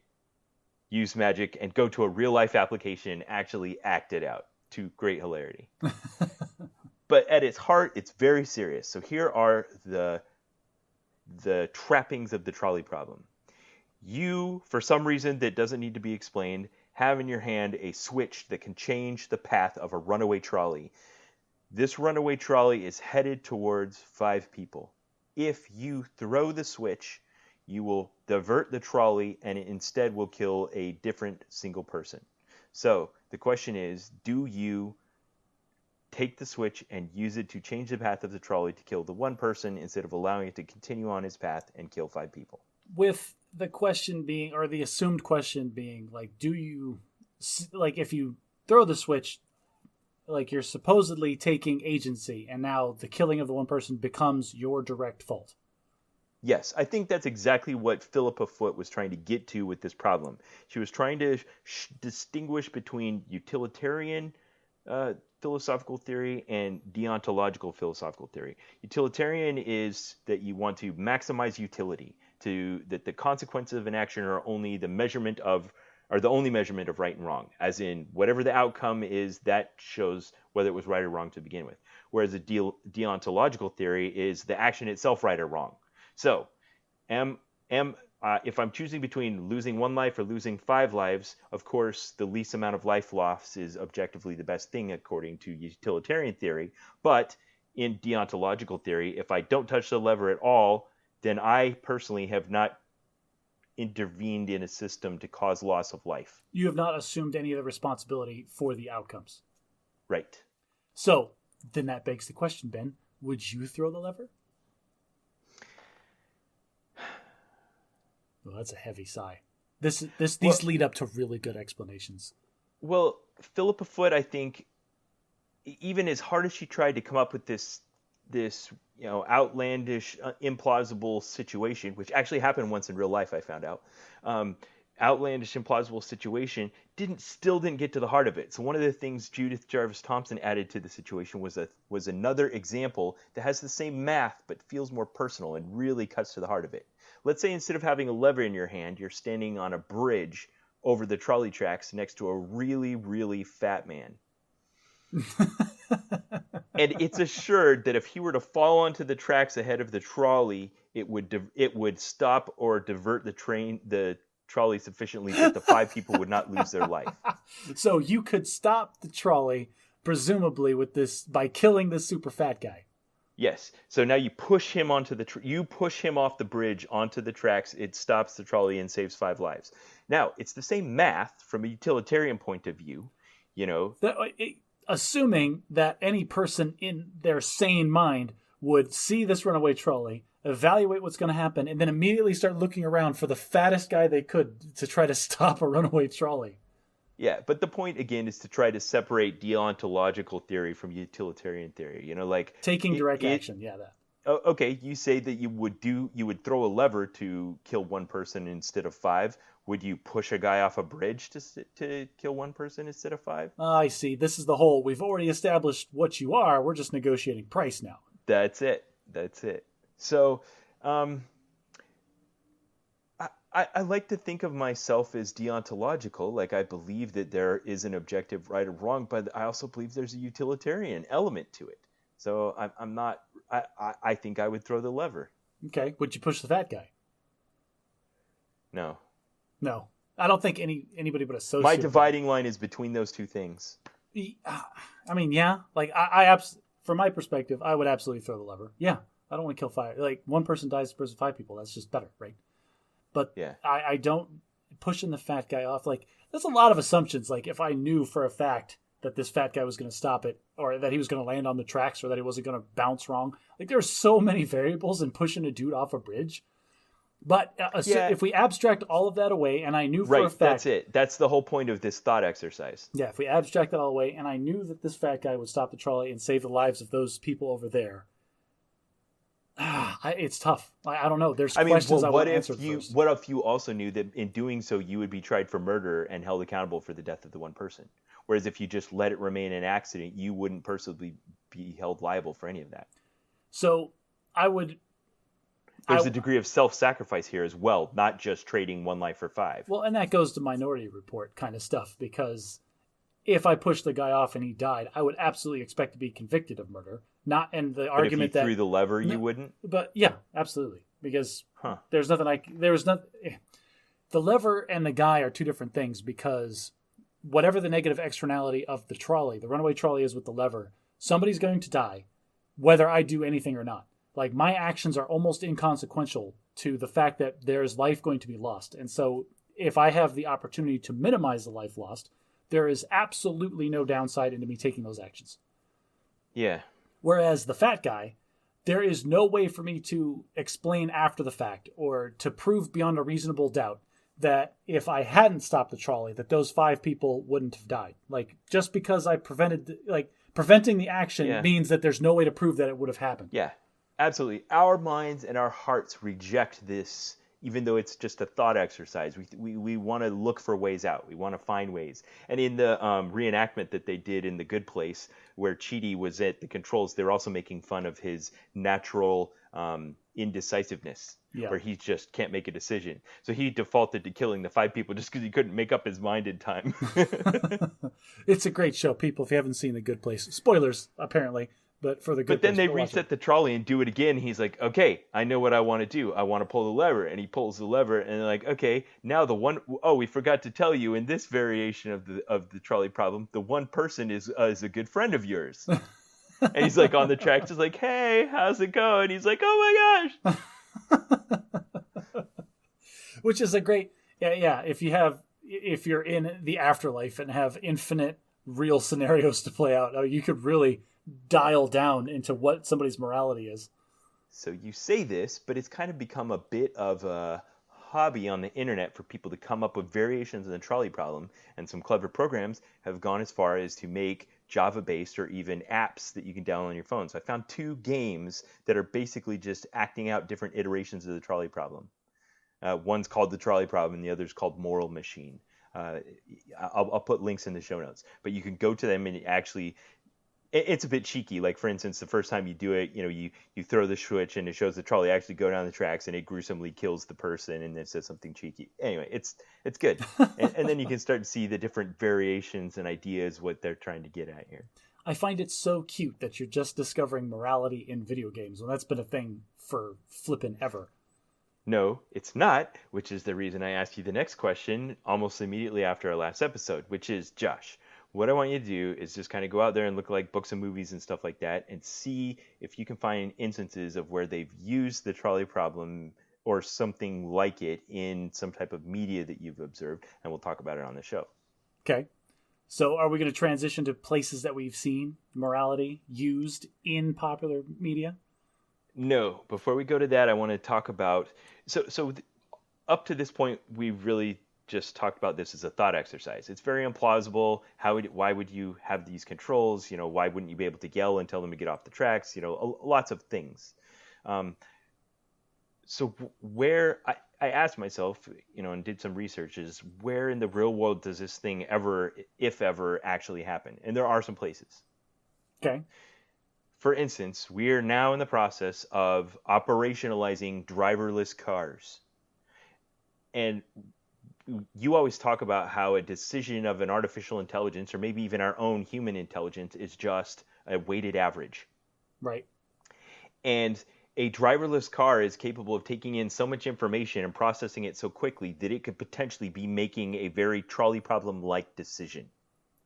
use magic and go to a real-life application and actually act it out to great hilarity. But at its heart, it's very serious. So here are the trappings of the trolley problem. You, for some reason that doesn't need to be explained, have in your hand a switch that can change the path of a runaway trolley. This runaway trolley is headed towards 5 people. If you throw the switch, you will divert the trolley and it instead will kill a different single person. So the question is, do you take the switch and use it to change the path of the trolley to kill the one person instead of allowing it to continue on its path and kill 5 people? With the question being, or the assumed question being, like, do you, like, if you throw the switch, like, you're supposedly taking agency, and now the killing of the one person becomes your direct fault. Yes, I think that's exactly what Philippa Foot was trying to get to with this problem. She was trying to distinguish between utilitarian philosophical theory and deontological philosophical theory. Utilitarian is that you want to maximize utility, that the consequences of an action are only the only measurement of right and wrong, as in whatever the outcome is, that shows whether it was right or wrong to begin with. Whereas a deontological theory is the action itself right or wrong. So, if I'm choosing between losing 1 life or losing 5 lives, of course, the least amount of life loss is objectively the best thing according to utilitarian theory. But in deontological theory, if I don't touch the lever at all, then I personally have not intervened in a system to cause loss of life. You have not assumed any of the responsibility for the outcomes. Right. So, then that begs the question, Ben, would you throw the lever? Well, that's a heavy sigh. These lead up to really good explanations. Well, Philippa Foot, I think, even as hard as she tried to come up with this outlandish, implausible situation, which actually happened once in real life, I found out. Outlandish, implausible situation still didn't get to the heart of it. So one of the things Judith Jarvis Thomson added to the situation was another example that has the same math but feels more personal and really cuts to the heart of it. Let's say instead of having a lever in your hand, you're standing on a bridge over the trolley tracks next to a really, really fat man. And it's assured that if he were to fall onto the tracks ahead of the trolley, it would stop or divert the trolley sufficiently that the 5 people would not lose their life. So you could stop the trolley, presumably by killing this super fat guy. Yes. So now you push him off the bridge onto the tracks. It stops the trolley and saves 5 lives. Now it's the same math from a utilitarian point of view. Assuming that any person in their sane mind would see this runaway trolley, evaluate what's going to happen, and then immediately start looking around for the fattest guy they could to try to stop a runaway trolley. Yeah, but the point, again, is to try to separate deontological theory from utilitarian theory. Taking direct action, yeah, that. Okay, you say that you would throw a lever to kill 1 person instead of 5. would you push a guy off a bridge to kill one person instead of 5? I see. This is the whole, we've already established what you are. We're just negotiating price now. That's it. So, I like to think of myself as deontological. Like, I believe that there is an objective right or wrong, but I also believe there's a utilitarian element to it. So I'm not. I think I would throw the lever. Okay. Would you push the fat guy? No. I don't think anybody but associate. My dividing line is between those two things. I mean, yeah. Like, from my perspective, I would absolutely throw the lever. Yeah. I don't want to kill 5. Like, one person dies versus 5 people. That's just better, right? But yeah. I don't pushing the fat guy off. Like, there's a lot of assumptions. Like, if I knew for a fact that this fat guy was going to stop it, or that he was going to land on the tracks, or that he wasn't going to bounce wrong. Like, there's so many variables in pushing a dude off a bridge. But if we abstract all of that away, and I knew for a fact... Right, that's it. That's the whole point of this thought exercise. Yeah, if we abstract that all away, and I knew that this fat guy would stop the trolley and save the lives of those people over there, it's tough. I don't know. There's questions I want to answer first. What if you also knew that in doing so, you would be tried for murder and held accountable for the death of the one person? Whereas if you just let it remain an accident, you wouldn't personally be held liable for any of that. So I would... There's a degree of self-sacrifice here as well, not just trading one life for 5. Well, and that goes to Minority Report kind of stuff, because if I pushed the guy off and he died, I would absolutely expect to be convicted of murder. And the argument that... if you threw the lever, you wouldn't? But yeah, absolutely. Because there's nothing the lever and the guy are two different things, because whatever the negative externality of the trolley, the runaway trolley is with the lever, somebody's going to die, whether I do anything or not. Like, my actions are almost inconsequential to the fact that there's life going to be lost. And so if I have the opportunity to minimize the life lost, there is absolutely no downside into me taking those actions. Yeah. Whereas the fat guy, there is no way for me to explain after the fact or to prove beyond a reasonable doubt that if I hadn't stopped the trolley, that those 5 people wouldn't have died. Like, just because I preventing the action means that there's no way to prove that it would have happened. Yeah. Absolutely. Our minds and our hearts reject this, even though it's just a thought exercise. We want to look for ways out. We want to find ways. And in the reenactment that they did in The Good Place, where Chidi was at the controls, they're also making fun of his natural indecisiveness, where he just can't make a decision. So he defaulted to killing the 5 people just because he couldn't make up his mind in time. It's a great show, people, if you haven't seen The Good Place. Spoilers, apparently. But for the good. But then they reset the trolley and do it again. He's like, okay, I know what I want to do. I want to pull the lever. And he pulls the lever. And they're like, okay, now we forgot to tell you in this variation of the trolley problem, the one person is a good friend of yours. And he's like on the track, just like, hey, how's it going? He's like, oh my gosh. Which is a great, yeah. If you're in the afterlife and have infinite real scenarios to play out, you could really dial down into what somebody's morality is. So you say this, but it's kind of become a bit of a hobby on the internet for people to come up with variations of the trolley problem, and some clever programs have gone as far as to make Java-based or even apps that you can download on your phone. So I found 2 games that are basically just acting out different iterations of the trolley problem. One's called the Trolley Problem, and the other's called Moral Machine. I'll put links in the show notes, but you can go to them and actually... It's a bit cheeky. Like, for instance, the first time you do it, you throw the switch and it shows the trolley actually go down the tracks and it gruesomely kills the person and it says something cheeky. Anyway, it's good. and then you can start to see the different variations and ideas, what they're trying to get at here. I find it so cute that you're just discovering morality in video games when that's been a thing for flippin' ever. No, it's not, which is the reason I asked you the next question almost immediately after our last episode, which is, Josh, what I want you to do is just kind of go out there and look like books and movies and stuff like that and see if you can find instances of where they've used the trolley problem or something like it in some type of media that you've observed, and we'll talk about it on the show. Okay. So are we going to transition to places that we've seen morality used in popular media? No. Before we go to that, I want to talk about... So up to this point, we've really just talked about this as a thought exercise. It's very implausible. Why would you have these controls? Why wouldn't you be able to yell and tell them to get off the tracks? Lots of things. So where I asked myself, and did some research, is where in the real world does this thing ever, if ever, actually happen? And there are some places. Okay. For instance, we are now in the process of operationalizing driverless cars. And you always talk about how a decision of an artificial intelligence, or maybe even our own human intelligence, is just a weighted average. Right. And a driverless car is capable of taking in so much information and processing it so quickly that it could potentially be making a very trolley problem-like decision.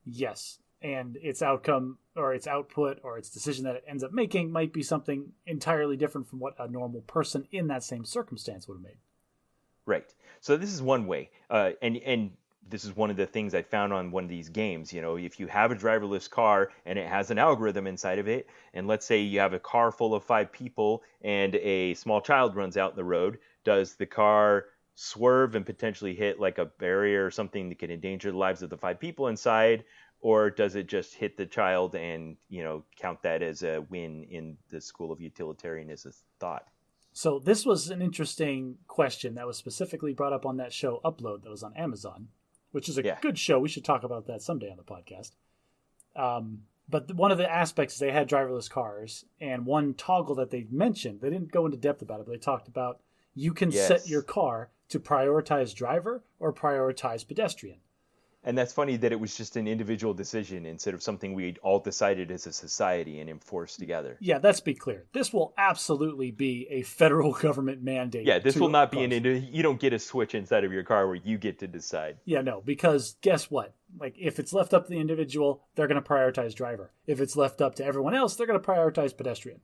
Yes. And its outcome or its output or its decision that it ends up making might be something entirely different from what a normal person in that same circumstance would have made. Right. So this is one way. And this is one of the things I found on one of these games. If you have a driverless car and it has an algorithm inside of it, and let's say you have a car full of 5 people and a small child runs out in the road, does the car swerve and potentially hit like a barrier or something that could endanger the lives of the 5 people inside? Or does it just hit the child and, count that as a win in the school of utilitarianism thought? So this was an interesting question that was specifically brought up on that show Upload that was on Amazon, which is a good show. We should talk about that someday on the podcast. But one of the aspects is they had driverless cars, and one toggle that they mentioned, they didn't go into depth about it, but they talked about you can set your car to prioritize driver or prioritize pedestrian. And that's funny that it was just an individual decision instead of something we all decided as a society and enforced together. Yeah, let's be clear. This will absolutely be a federal government mandate. Yeah, this will not be you don't get a switch inside of your car where you get to decide. Yeah, no, because guess what? Like, if it's left up to the individual, they're going to prioritize driver. If it's left up to everyone else, they're going to prioritize pedestrian.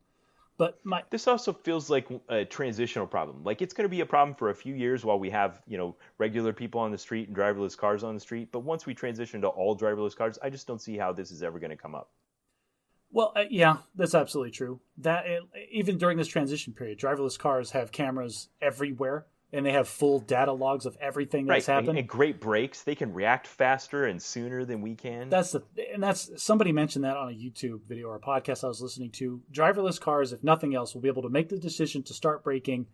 But this also feels like a transitional problem. Like, it's going to be a problem for a few years while we have, regular people on the street and driverless cars on the street. But once we transition to all driverless cars, I just don't see how this is ever going to come up. Well, yeah, that's absolutely true. Even during this transition period, driverless cars have cameras everywhere, and they have full data logs of everything that's happened. And great brakes. They can react faster and sooner than we can. That's somebody mentioned that on a YouTube video or a podcast I was listening to. Driverless cars, if nothing else, will be able to make the decision to start braking.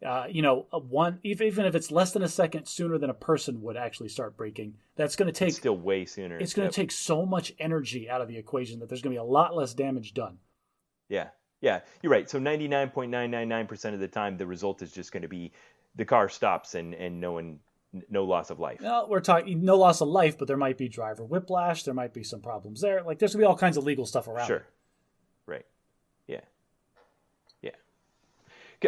Even if it's less than a second sooner than a person would actually start braking. That's going to take still way sooner. It's going to take so much energy out of the equation that there's going to be a lot less damage done. Yeah, you're right. So 99.999% of the time, the result is just going to be the car stops and no loss of life. Well, we're talking no loss of life, but there might be driver whiplash. There might be some problems there. Like, there's going to be all kinds of legal stuff around. Sure. Right. Yeah.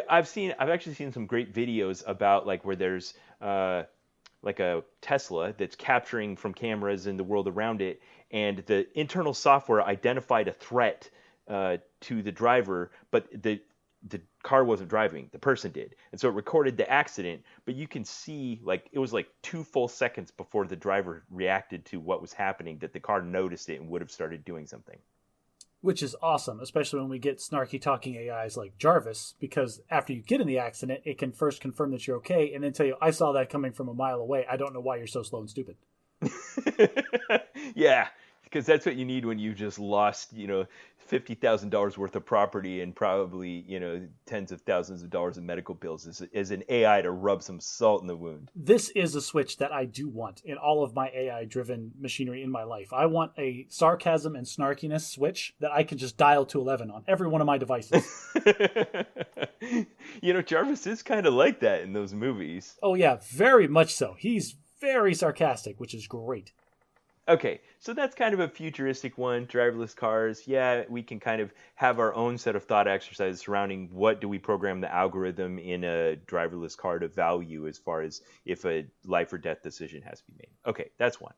I've actually seen some great videos about like where there's like a Tesla that's capturing from cameras in the world around it, and the internal software identified a threat to the driver, but the car wasn't driving, the person did. And so it recorded the accident, but you can see like it was like 2 full seconds before the driver reacted to what was happening that the car noticed it and would have started doing something. Which is awesome, especially when we get snarky talking AIs like Jarvis, because after you get in the accident, it can first confirm that you're okay and then tell you, I saw that coming from a mile away. I don't know why you're so slow and stupid. Yeah, because that's what you need when you just lost, $50,000 worth of property and probably, tens of thousands of dollars in medical bills is an AI to rub some salt in the wound. This is a switch that I do want in all of my AI-driven machinery in my life. I want a sarcasm and snarkiness switch that I can just dial to 11 on every one of my devices. Jarvis is kind of like that in those movies. Oh, yeah, very much so. He's very sarcastic, which is great. Okay, so that's kind of a futuristic one, driverless cars. Yeah, we can kind of have our own set of thought exercises surrounding what do we program the algorithm in a driverless car to value as far as if a life or death decision has to be made. Okay, that's one.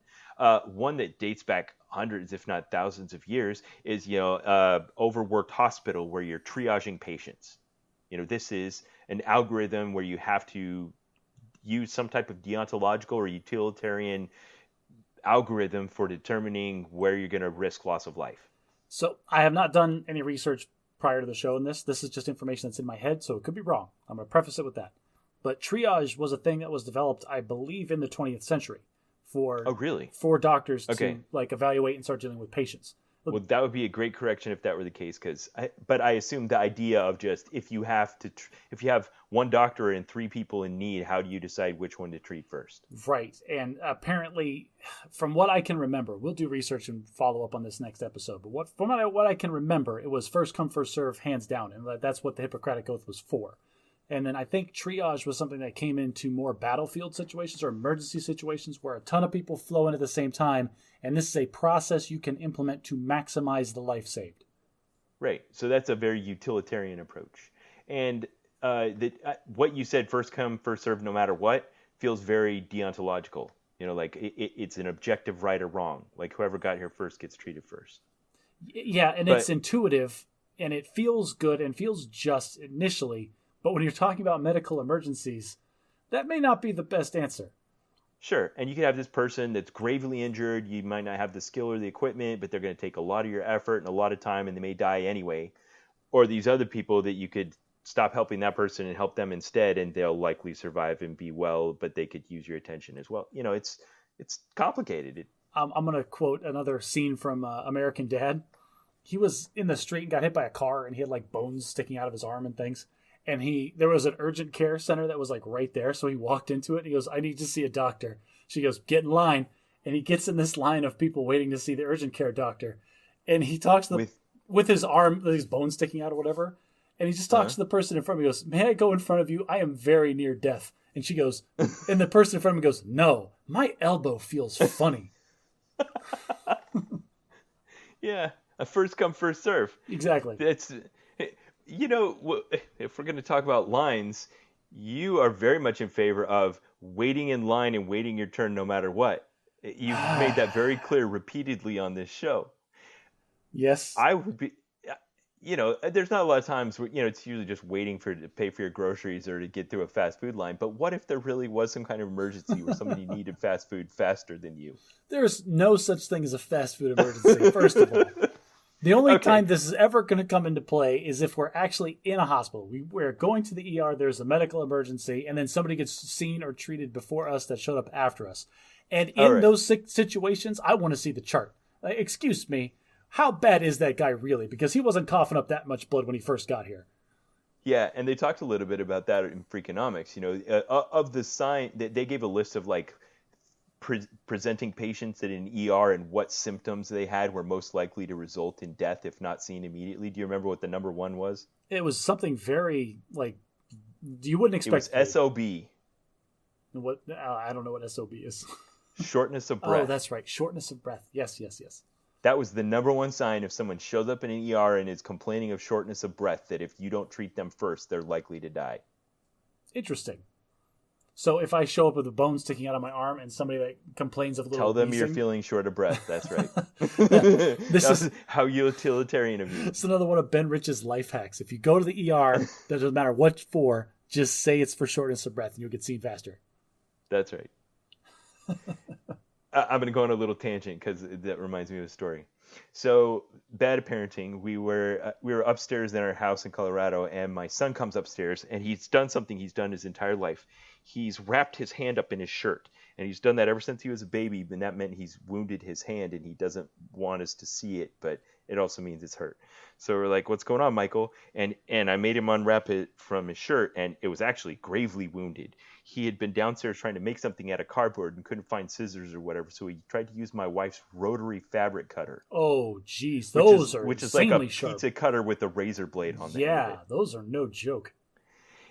One that dates back hundreds, if not thousands of years is, overworked hospital where you're triaging patients. This is an algorithm where you have to use some type of deontological or utilitarian algorithm for determining where you're going to risk loss of life. So I have not done any research prior to the show in this. This is just information that's in my head, so it could be wrong. I'm going to preface it with that. But triage was a thing that was developed, I believe, in the 20th century for doctors to evaluate and start dealing with patients. Well, that would be a great correction if that were the case. But I assume the idea of just if you have one doctor and 3 people in need, how do you decide which one to treat first? Right. And apparently, from what I can remember, we'll do research and follow up on this next episode. But from what I can remember, it was first come, first serve, hands down. And that's what the Hippocratic Oath was for. And then I think triage was something that came into more battlefield situations or emergency situations where a ton of people flow in at the same time. And this is a process you can implement to maximize the life saved. Right. So that's a very utilitarian approach. And what you said, first come, first serve, no matter what, feels very deontological. Like it's an objective right or wrong. Like whoever got here first gets treated first. Yeah, and it's intuitive, and it feels good and feels just initially. But when you're talking about medical emergencies, that may not be the best answer. Sure. And you could have this person that's gravely injured. You might not have the skill or the equipment, but they're going to take a lot of your effort and a lot of time, and they may die anyway. Or these other people that you could stop helping that person and help them instead, and they'll likely survive and be well, but they could use your attention as well. It's complicated. I'm going to quote another scene from American Dad. He was in the street and got hit by a car, and he had like bones sticking out of his arm and things. And there was an urgent care center that was like right there. So he walked into it and he goes, "I need to see a doctor." She goes, "Get in line." And he gets in this line of people waiting to see the urgent care doctor. And he talks with his arm, his bone sticking out or whatever. And he just talks to the person in front of him. He goes, "May I go in front of you? I am very near death." And she goes, and the person in front of him goes, "No, my elbow feels funny." Yeah. A first come, first serve. Exactly. That's, if we're going to talk about lines, you are very much in favor of waiting in line and waiting your turn no matter what. You've made that very clear repeatedly on this show. Yes. I would be, there's not a lot of times where, it's usually just waiting to pay for your groceries or to get through a fast food line. But what if there really was some kind of emergency where somebody needed fast food faster than you? There's no such thing as a fast food emergency, first of all. The only time this is ever going to come into play is if we're actually in a hospital. We're going to the ER, there's a medical emergency, and then somebody gets seen or treated before us that showed up after us. And in those situations, I want to see the chart. Excuse me, how bad is that guy really? Because he wasn't coughing up that much blood when he first got here. Yeah, and they talked a little bit about that in Freakonomics. Of the sign, they gave a list of like presenting patients at an ER and what symptoms they had were most likely to result in death if not seen immediately. Do you remember what the number one was? It was something very you wouldn't expect. It was SOB. What? I don't know what SOB is. Shortness of breath. Oh, that's right. Shortness of breath. Yes. That was the number one sign if someone shows up in an ER and is complaining of shortness of breath, that if you don't treat them first, they're likely to die. Interesting. So if I show up with a bone sticking out of my arm and somebody that complains of a little tell them wheezing, you're feeling short of breath. That's right. This is how utilitarian of you. It's another one of Ben Rich's life hacks. If you go to the ER, that doesn't matter what for, just say it's for shortness of breath and you'll get seen faster. That's right. I'm going to go on a little tangent because that reminds me of a story. So bad parenting. We were upstairs in our house in Colorado, and my son comes upstairs, and he's done something he's done his entire life. He's wrapped his hand up in his shirt, and he's done that ever since he was a baby. And that meant he's wounded his hand, and he doesn't want us to see it, but it also means it's hurt. So we're like, "What's going on, Michael?" And I made him unwrap it from his shirt, and it was actually gravely wounded. He had been downstairs trying to make something out of cardboard and couldn't find scissors or whatever, so he tried to use my wife's rotary fabric cutter. Oh, geez, those are which is insanely like a sharp. pizza cutter with a razor blade on the end of it. Those are no joke.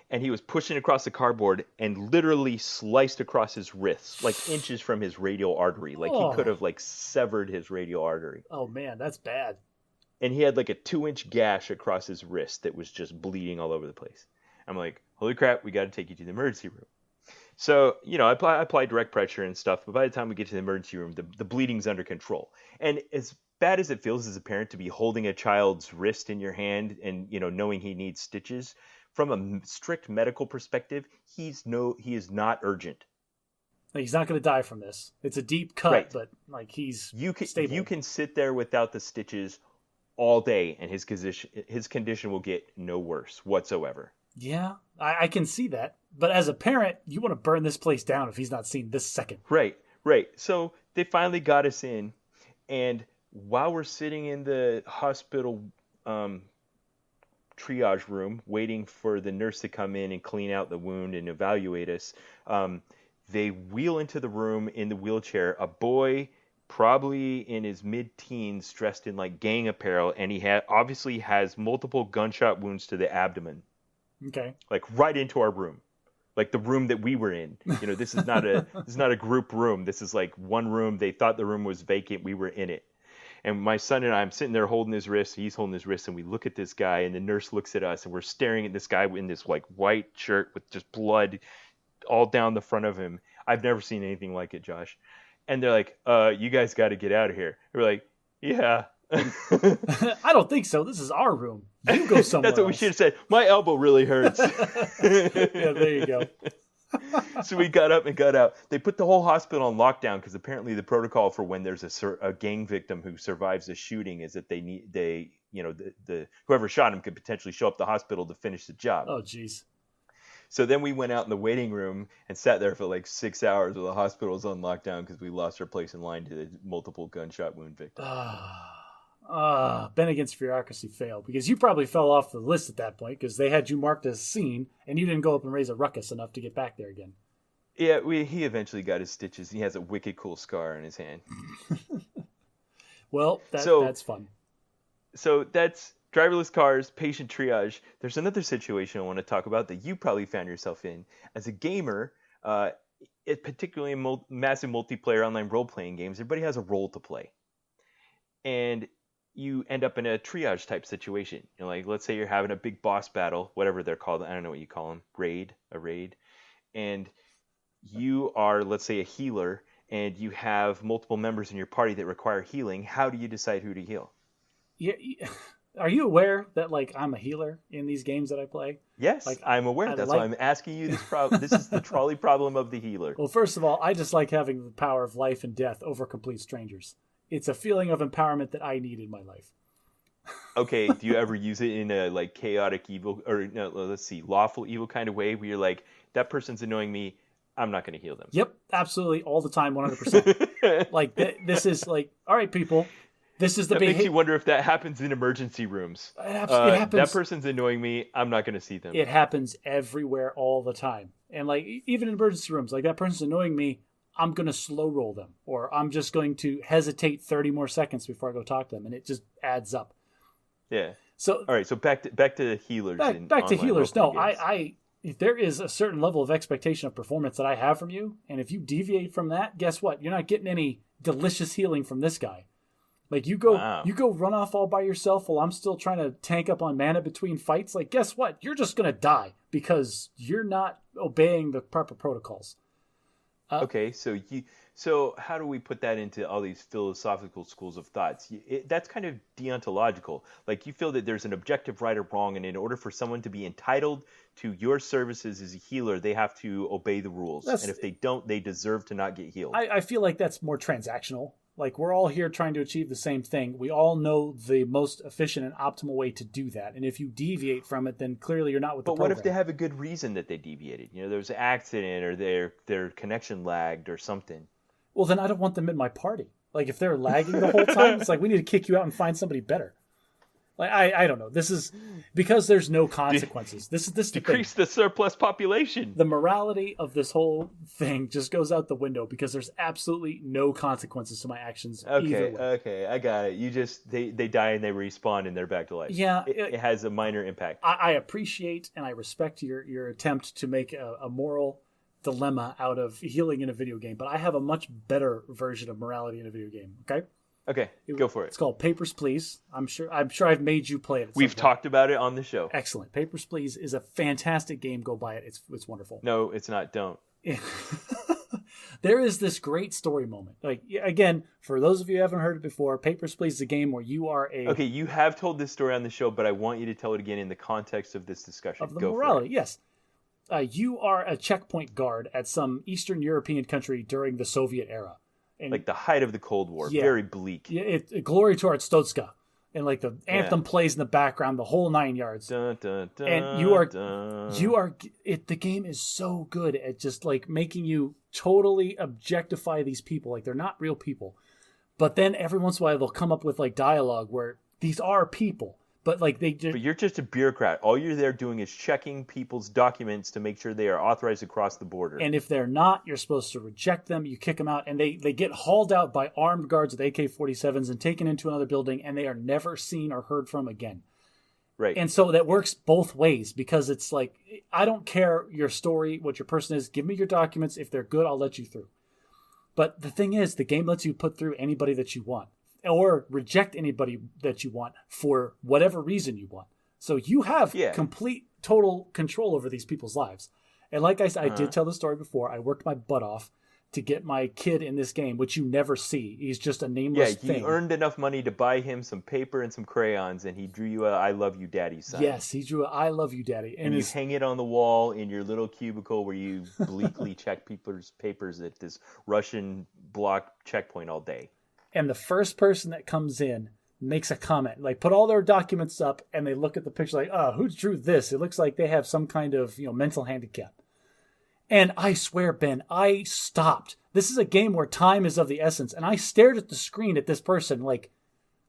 And he was pushing across the cardboard and literally sliced across his wrist, like inches from his radial artery. Like he could have severed his radial artery. Oh man, that's bad. And he had like a 2-inch gash across his wrist that was just bleeding all over the place. I'm like, holy crap, we got to take you to the emergency room. So, I apply direct pressure and stuff, but by the time we get to the emergency room, the bleeding's under control. And as bad as it feels as a parent to be holding a child's wrist in your hand and, knowing he needs stitches, from a strict medical perspective, he is not urgent. He's not going to die from this. It's a deep cut, right. But he's stable. You can sit there without the stitches all day, and his condition will get no worse whatsoever. Yeah, I can see that. But as a parent, you want to burn this place down if he's not seen this second. Right. So they finally got us in, and while we're sitting in the hospital triage room waiting for the nurse to come in and clean out the wound and evaluate us, they wheel into the room in the wheelchair a boy probably in his mid-teens dressed in like gang apparel, and he obviously has multiple gunshot wounds to the abdomen. Okay. Like right into our room. Like the room that we were in. You know, this is not a group room. This is like one room. They thought the room was vacant. We were in it. And my son and I'm sitting there holding his wrist. He's holding his wrist, and we look at this guy, and the nurse looks at us, and we're staring at this guy in this like white shirt with just blood all down the front of him. I've never seen anything like it, Josh. And they're like, you guys got to get out of here. We're like, yeah. I don't think so. This is our room. You go somewhere. That's what we should have said. My elbow really hurts. Yeah, there you go. So we got up and got out. They put the whole hospital on lockdown because apparently the protocol for when there's a gang victim who survives a shooting is that the whoever shot him could potentially show up the hospital to finish the job. Oh, jeez. So then we went out in the waiting room and sat there for like 6 hours while the hospital was on lockdown because we lost our place in line to the multiple gunshot wound victim. Ben against bureaucracy failed because you probably fell off the list at that point because they had you marked as seen and you didn't go up and raise a ruckus enough to get back there again. Yeah, he eventually got his stitches. He has a wicked cool scar on his hand. Well, that's fun. So that's driverless cars, patient triage. There's another situation I want to talk about that you probably found yourself in. As a gamer, particularly in massive multiplayer online role-playing games, everybody has a role to play. And you end up in a triage type situation. You know, like let's say you're having a big boss battle, whatever they're called. I don't know what you call them. A raid. And you are, let's say, a healer, and you have multiple members in your party that require healing. How do you decide who to heal? Yeah. Are you aware that like I'm a healer in these games that I play? Yes, like, I'm aware. That's why I'm asking you this problem. This is the trolley problem of the healer. Well, first of all, I just like having the power of life and death over complete strangers. It's a feeling of empowerment that I need in my life. Okay, do you ever use it in a like chaotic evil or no, let's see, lawful evil kind of way where you're like, that person's annoying me, I'm not going to heal them? Yep, absolutely, all the time, 100%. Like this is like, all right, people, this is the behavior. Makes you wonder if that happens in emergency rooms. It happens. That person's annoying me, I'm not going to see them. It happens everywhere all the time, and like even in emergency rooms, like that person's annoying me, I'm going to slow roll them, or I'm just going to hesitate 30 more seconds before I go talk to them, and it just adds up. Yeah. So all right. So back to healers. Back to healers. No, games. If there is a certain level of expectation of performance that I have from you, and if you deviate from that, guess what? You're not getting any delicious healing from this guy. Like you go run off all by yourself while I'm still trying to tank up on mana between fights. Like guess what? You're just going to die because you're not obeying the proper protocols. Okay, so how do we put that into all these philosophical schools of thoughts? That's kind of deontological. Like you feel that there's an objective right or wrong, and in order for someone to be entitled to your services as a healer, they have to obey the rules. And if they don't, they deserve to not get healed. I feel like that's more transactional. Like we're all here trying to achieve the same thing. We all know the most efficient and optimal way to do that. And if you deviate from it, then clearly you're not with the program. But what if they have a good reason that they deviated? You know, there was an accident or their connection lagged or something. Well, then I don't want them in my party. Like if they're lagging the whole time, it's like we need to kick you out and find somebody better. Like I don't know. This is because there's no consequences. This decrease the surplus population. The morality of this whole thing just goes out the window because there's absolutely no consequences to my actions. Okay, I got it. You just they die and they respawn and they're back to life. Yeah, it has a minor impact. I appreciate and I respect your attempt to make a moral dilemma out of healing in a video game, but I have a much better version of morality in a video game. Okay, go for it. It's called Papers, Please. I'm sure I've made you play it. We've talked about it on the show. Excellent. Papers, Please is a fantastic game. Go buy it. It's wonderful. No, it's not. Don't. There is this great story moment. Like again, for those of you who haven't heard it before, Papers, Please is a game where you are a... Okay, you have told this story on the show, but I want you to tell it again in the context of this discussion. Of the morality, yes. You are a checkpoint guard at some Eastern European country during the Soviet era. And like the height of the Cold War, very bleak. Yeah, glory to Arstotzka. And like the anthem plays in the background, the whole 9 yards. Dun, dun, dun, and the game is so good at just like making you totally objectify these people. Like they're not real people. But then every once in a while they'll come up with like dialogue where these are people, but like they just. But you're just a bureaucrat. All you're there doing is checking people's documents to make sure they are authorized to cross the border. And if they're not, you're supposed to reject them. You kick them out, and they get hauled out by armed guards with AK-47s and taken into another building, and they are never seen or heard from again. Right. And so that works both ways, because it's like, I don't care your story, what your person is. Give me your documents. If they're good, I'll let you through. But the thing is, the game lets you put through anybody that you want, or reject anybody that you want for whatever reason you want. So you have complete, total control over these people's lives. And like I said, I did tell the story before. I worked my butt off to get my kid in this game, which you never see. He's just a nameless thing. You earned enough money to buy him some paper and some crayons, and he drew you a "I love you, Daddy" sign. Yes, he drew a "I love you, Daddy," and you hang it on the wall in your little cubicle where you bleakly check people's papers at this Russian block checkpoint all day. And the first person that comes in makes a comment, like put all their documents up, and they look at the picture like, "Oh, who drew this? It looks like they have some kind of mental handicap." And I swear, Ben, I stopped. This is a game where time is of the essence. And I stared at the screen at this person like,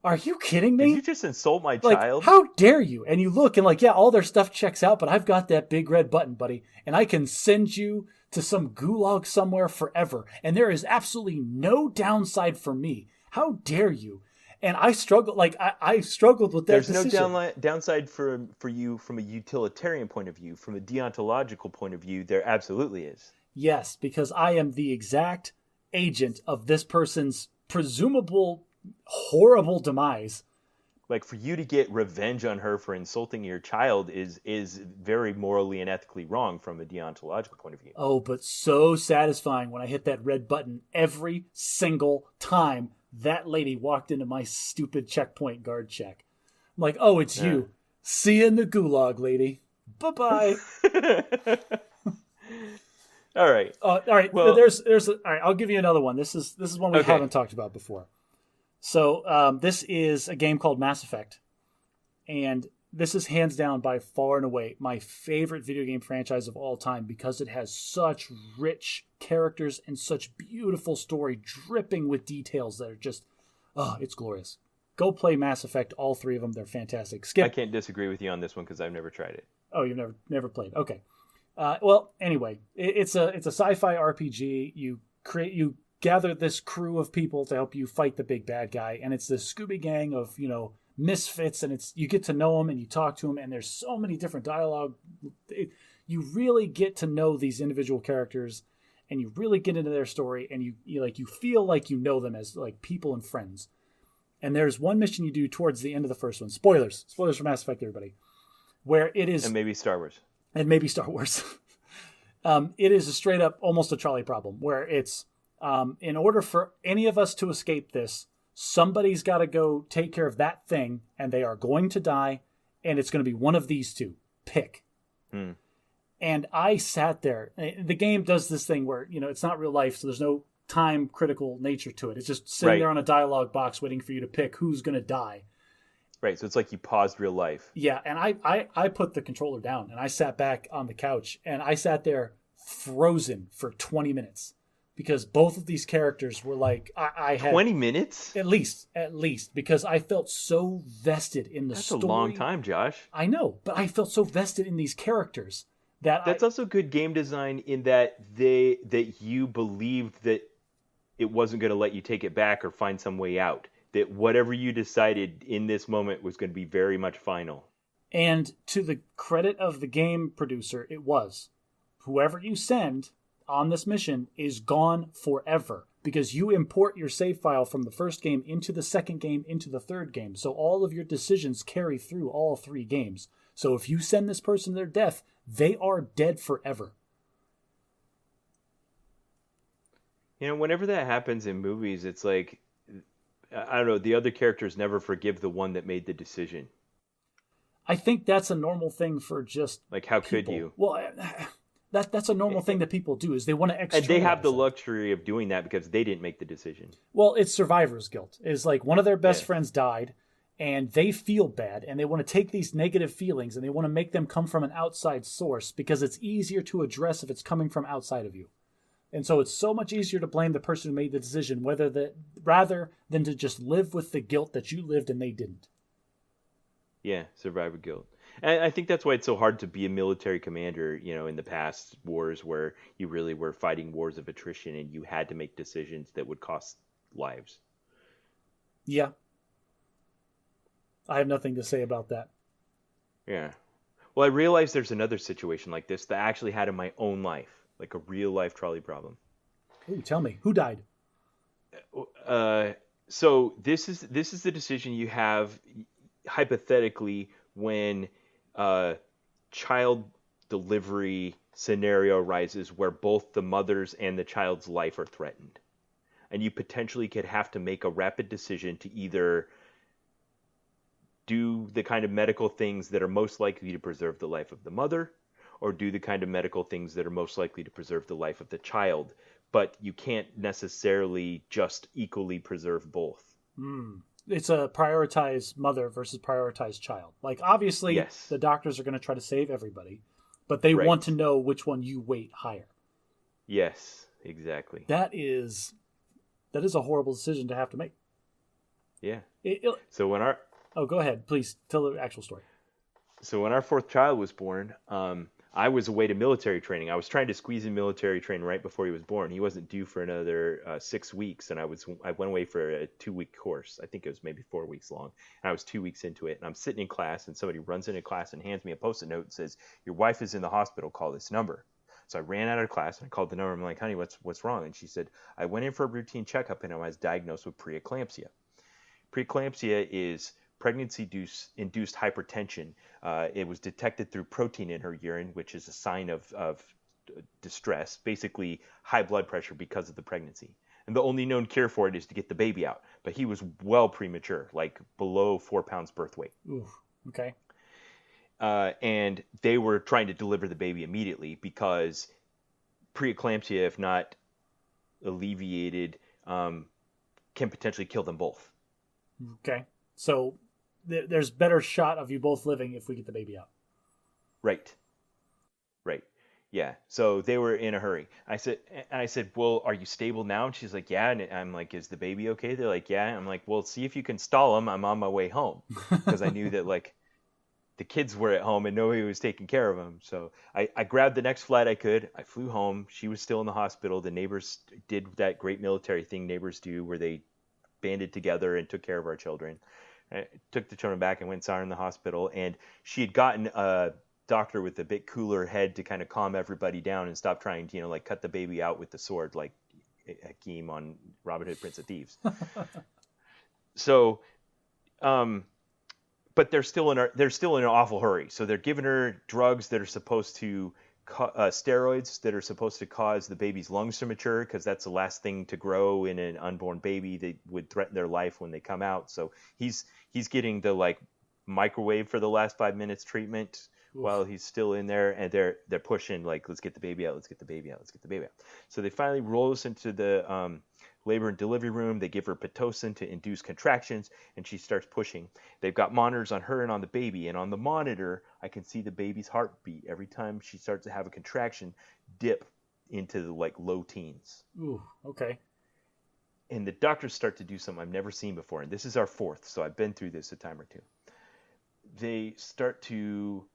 are you kidding me? Did you just insult my child? How dare you? And you look and like, yeah, all their stuff checks out, but I've got that big red button, buddy. And I can send you to some gulag somewhere forever. And there is absolutely no downside for me. How dare you? And I struggled, I struggled with that decision. There's no downside for you from a utilitarian point of view. From a deontological point of view, there absolutely is. Yes, because I am the exact agent of this person's presumable horrible demise. Like, for you to get revenge on her for insulting your child is very morally and ethically wrong from a deontological point of view. Oh, but so satisfying when I hit that red button every single time that lady walked into my stupid checkpoint guard check. I'm like, oh, it's you. See you in the gulag, lady. Bye-bye. All right. All right. Well, all right. I'll give you another one. This is one we haven't talked about before. So this is a game called Mass Effect, and this is hands down by far and away my favorite video game franchise of all time, because it has such rich characters and such beautiful story dripping with details that are just, it's glorious. Go play Mass Effect, all three of them. They're fantastic. Skip. I can't disagree with you on this one because I've never tried it. Oh, you've never played. Okay. Well, anyway, it's a sci-fi RPG. You gather this crew of people to help you fight the big bad guy, and it's this Scooby gang of misfits, and you get to know them and you talk to them, and there's so many different dialogue. You really get to know these individual characters, and you really get into their story, and you feel like you know them as like people and friends. And there's one mission you do towards the end of the first one. Spoilers for Mass Effect, everybody. Where it is, and maybe Star Wars. It is a straight up almost a trolley problem, where it's in order for any of us to escape this, somebody's got to go take care of that thing, and they are going to die, and it's going to be one of these two. Pick. And I sat there. The game does this thing where, it's not real life, so there's no time critical nature to it. It's just sitting there on a dialogue box waiting for you to pick who's going to die. Right, so it's like you paused real life. Yeah, and I put the controller down, and I sat back on the couch, and I sat there frozen for 20 minutes. Because both of these characters were like, I had 20 minutes? At least, because I felt so vested in the story. That's a long time, Josh. I know, but I felt so vested in these characters that's also good game design in that you believed that it wasn't going to let you take it back or find some way out. That whatever you decided in this moment was going to be very much final. And to the credit of the game producer, it was. Whoever you send on this mission is gone forever, because you import your save file from the first game into the second game into the third game. So all of your decisions carry through all three games. So if you send this person to their death, they are dead forever. Whenever that happens in movies, it's like, I don't know, the other characters never forgive the one that made the decision. I think that's a normal thing for just like, how people. Could you? Well, that's a normal thing that people do, is they want to externalize. And they have the luxury of doing that because they didn't make the decision. Well, it's survivor's guilt. Is like one of their best friends died, and they feel bad, and they want to take these negative feelings and they want to make them come from an outside source, because it's easier to address if it's coming from outside of you. And so it's so much easier to blame the person who made the decision, rather than to just live with the guilt that you lived and they didn't. Yeah, survivor guilt. And I think that's why it's so hard to be a military commander, in the past wars where you really were fighting wars of attrition and you had to make decisions that would cost lives. Yeah. I have nothing to say about that. Yeah. Well, I realized there's another situation like this that I actually had in my own life, like a real life trolley problem. Ooh, tell me, who died? So this is the decision you have hypothetically when child delivery scenario arises where both the mother's and the child's life are threatened. And you potentially could have to make a rapid decision to either do the kind of medical things that are most likely to preserve the life of the mother, or do the kind of medical things that are most likely to preserve the life of the child. But you can't necessarily just equally preserve both. It's a prioritize mother versus prioritize child. Like, obviously, yes. The doctors are going to try to save everybody, but they want to know which one you weight higher. Yes, exactly. That is a horrible decision to have to make. Yeah. Oh, go ahead. Please tell the actual story. So when our fourth child was born, I was away to military training. I was trying to squeeze in military training right before he was born. He wasn't due for another 6 weeks, and I went away for a 2-week course. I think it was maybe 4 weeks long. And I was 2 weeks into it, and I'm sitting in class, and somebody runs into class and hands me a Post-it note and says, "Your wife is in the hospital. Call this number." So I ran out of class and I called the number. I'm like, "Honey, what's wrong?" And she said, "I went in for a routine checkup, and I was diagnosed with preeclampsia." Preeclampsia is pregnancy-induced hypertension. It was detected through protein in her urine, which is a sign of distress, basically high blood pressure because of the pregnancy. And the only known cure for it is to get the baby out. But he was well premature, like below 4 pounds birth weight. Ooh, okay. And they were trying to deliver the baby immediately because preeclampsia, if not alleviated, can potentially kill them both. Okay. So there's better shot of you both living if we get the baby out. Right. Yeah. So they were in a hurry. I said, "Well, are you stable now?" And she's like, "Yeah." And I'm like, "Is the baby okay?" They're like, "Yeah." I'm like, "Well, see if you can stall him. I'm on my way home." Because I knew that like the kids were at home and nobody was taking care of them. So I grabbed the next flight I could. I flew home. She was still in the hospital. The neighbors did that great military thing neighbors do where they banded together and took care of our children. I took the children back and went and saw her in the hospital, and she had gotten a doctor with a bit cooler head to kind of calm everybody down and stop trying to, like cut the baby out with the sword like Hakeem on Robin Hood, Prince of Thieves. So, but they're still in an awful hurry. So they're giving her drugs that are supposed to steroids that are supposed to cause the baby's lungs to mature, because that's the last thing to grow in an unborn baby. They would threaten their life when they come out. So he's getting the like microwave for the last 5 minutes treatment. Oof. While he's still in there, and they're pushing like, "Let's get the baby out, let's get the baby out, let's get the baby out." So they finally roll us into the labor and delivery room. They give her Pitocin to induce contractions, and she starts pushing. They've got monitors on her and on the baby, and on the monitor I can see the baby's heartbeat every time she starts to have a contraction dip into the like low teens. Ooh, okay. And the doctors start to do something I've never seen before, and this is our fourth, so I've been through this a time or two. They start to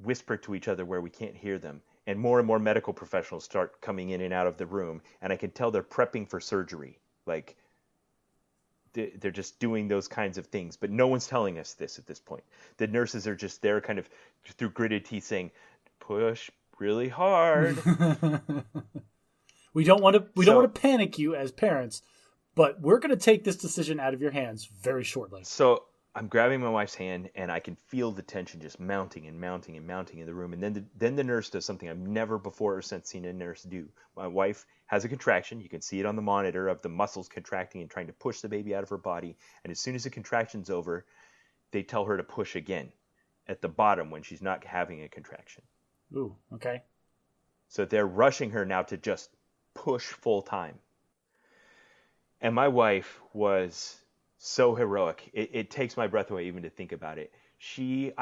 whisper to each other where we can't hear them, and more medical professionals start coming in and out of the room, and I can tell they're prepping for surgery. Like they're just doing those kinds of things, but no one's telling us this at this point. The nurses are just there kind of through gritted teeth saying, "Push really hard." We don't want to panic you as parents, but we're going to take this decision out of your hands very shortly. So I'm grabbing my wife's hand, and I can feel the tension just mounting and mounting and mounting in the room. And then the nurse does something I've never before or since seen a nurse do. My wife has a contraction. You can see it on the monitor of the muscles contracting and trying to push the baby out of her body. And as soon as the contraction's over, they tell her to push again at the bottom when she's not having a contraction. Ooh, okay. So they're rushing her now to just push full time. And my wife was so heroic. It takes my breath away even to think about it. She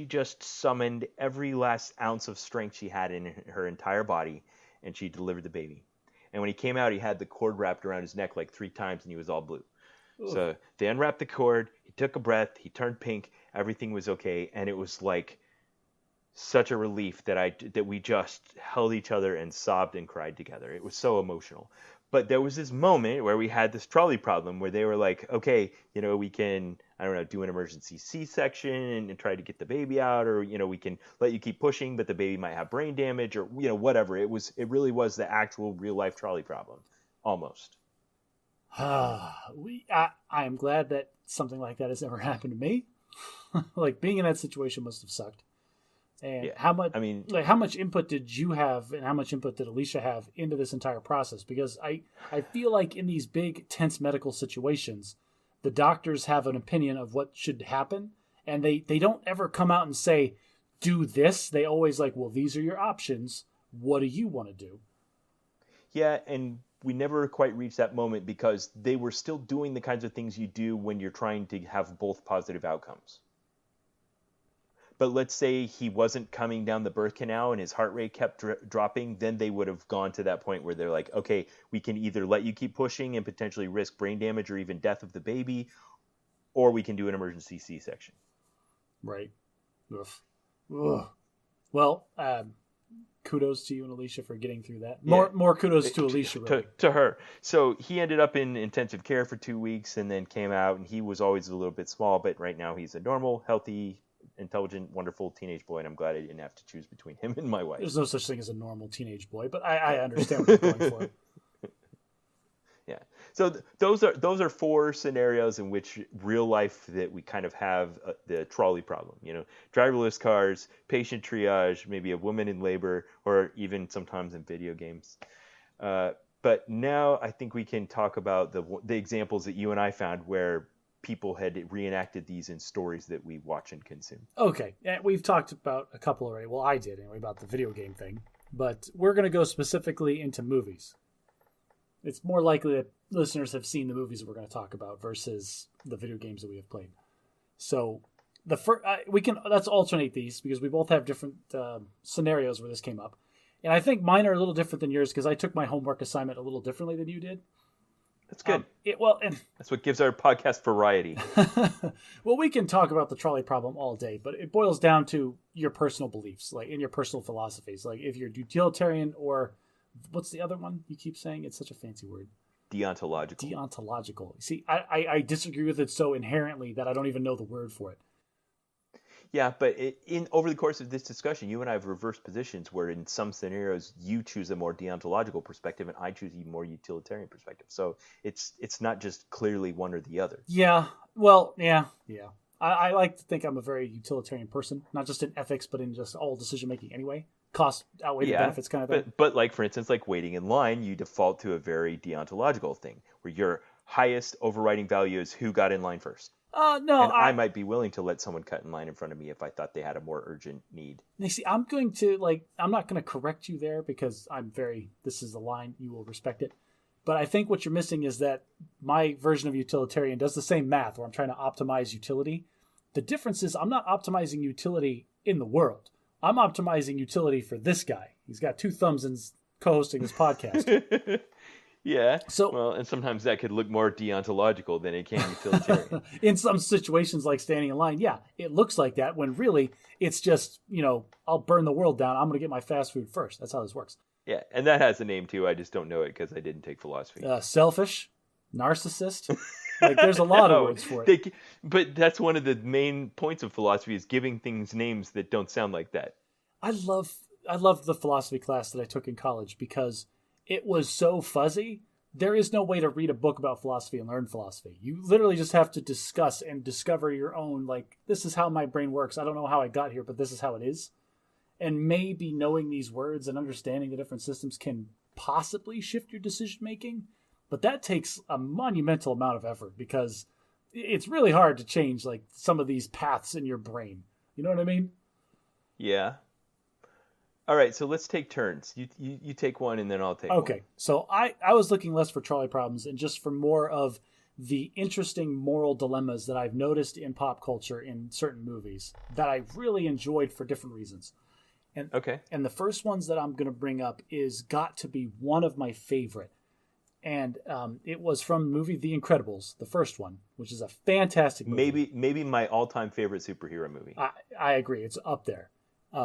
just summoned every last ounce of strength she had in her entire body, and she delivered the baby. And when he came out, he had the cord wrapped around his neck like 3 times, and he was all blue. Ugh. So they unwrapped the cord. He took a breath. He turned pink. Everything was okay, and it was like such a relief that we just held each other and sobbed and cried together. It was so emotional. But there was this moment where we had this trolley problem where they were like, okay, we can, I don't know, do an emergency C-section and try to get the baby out, or, we can let you keep pushing, but the baby might have brain damage, or, whatever. It really was the actual real life trolley problem, almost. I am glad that something like that has never happened to me. Like, being in that situation must have sucked. And Yeah. how much, I mean, how much input did you have, and how much input did Alicia have into this entire process? Because I feel like in these big, tense medical situations, the doctors have an opinion of what should happen, and they don't ever come out and say, do this. They always like, well, these are your options. What do you want to do? yeah, and we never quite reached that moment because they were still doing the kinds of things you do when you're trying to have both positive outcomes. But let's say he wasn't coming down the birth canal and his heart rate kept dropping, then they would have gone to that point where they're like, okay, we can either let you keep pushing and potentially risk brain damage or even death of the baby, or we can do an emergency C-section. Right. Ugh. Ugh. Well, kudos to you and Alicia for getting through that. More kudos to Alicia, really. To her. So he ended up in intensive care for 2 weeks and then came out, and he was always a little bit small, but right now he's a normal, healthy, intelligent, wonderful teenage boy, and I'm glad I didn't have to choose between him and my wife. There's no such thing as a normal teenage boy, but I understand what you're going for. Yeah. So those are 4 scenarios in which real life that we kind of have the trolley problem. Driverless cars, patient triage, maybe a woman in labor, or even sometimes in video games. But now I think we can talk about the examples that you and I found where people had reenacted these in stories that we watch and consume. Okay, we've talked about a couple already. Well, I did anyway, about the video game thing. But we're going to go specifically into movies. It's more likely that listeners have seen the movies that we're going to talk about versus the video games that we have played. So let's alternate these because we both have different scenarios where this came up. And I think mine are a little different than yours because I took my homework assignment a little differently than you did. That's good. That's what gives our podcast variety. Well, we can talk about the trolley problem all day, but it boils down to your personal beliefs, like in your personal philosophies. Like if you're utilitarian or what's the other one you keep saying? It's such a fancy word. Deontological. Deontological. See, I disagree with it so inherently that I don't even know the word for it. Yeah, but over the course of this discussion, you and I have reversed positions where in some scenarios you choose a more deontological perspective and I choose a more utilitarian perspective. So it's not just clearly one or the other. Yeah. Well, yeah. I like to think I'm a very utilitarian person, not just in ethics, but in just all decision making anyway. Cost outweigh the benefits kind of thing. But like, for instance, like waiting in line, you default to a very deontological thing where your highest overriding value is who got in line first. No, and I might be willing to let someone cut in line in front of me if I thought they had a more urgent need. You see, I'm not going to correct you there because this is the line, you will respect it. But I think what you're missing is that my version of utilitarian does the same math where I'm trying to optimize utility. The difference is I'm not optimizing utility in the world. I'm optimizing utility for this guy. He's got 2 thumbs and co-hosting this podcast. Yeah. And sometimes that could look more deontological than it can utilitarian. In some situations like standing in line, yeah, it looks like that when really it's just, I'll burn the world down. I'm going to get my fast food first. That's how this works. Yeah, and that has a name too. I just don't know it because I didn't take philosophy. Selfish, narcissist. There's a lot of words for it. But that's one of the main points of philosophy is giving things names that don't sound like that. I love the philosophy class that I took in college because it was so fuzzy. There is no way to read a book about philosophy and learn philosophy. You literally just have to discuss and discover your own, this is how my brain works. I don't know how I got here, but this is how it is. And maybe knowing these words and understanding the different systems can possibly shift your decision making. But that takes a monumental amount of effort because it's really hard to change some of these paths in your brain. You know what I mean? Yeah. All right, so let's take turns. You take one and then I'll take one. Okay, so I was looking less for trolley problems and just for more of the interesting moral dilemmas that I've noticed in pop culture in certain movies that I really enjoyed for different reasons. Okay. And the first ones that I'm going to bring up is got to be one of my favorite. And it was from the movie The Incredibles, the first one, which is a fantastic movie. Maybe my all-time favorite superhero movie. I agree. It's up there.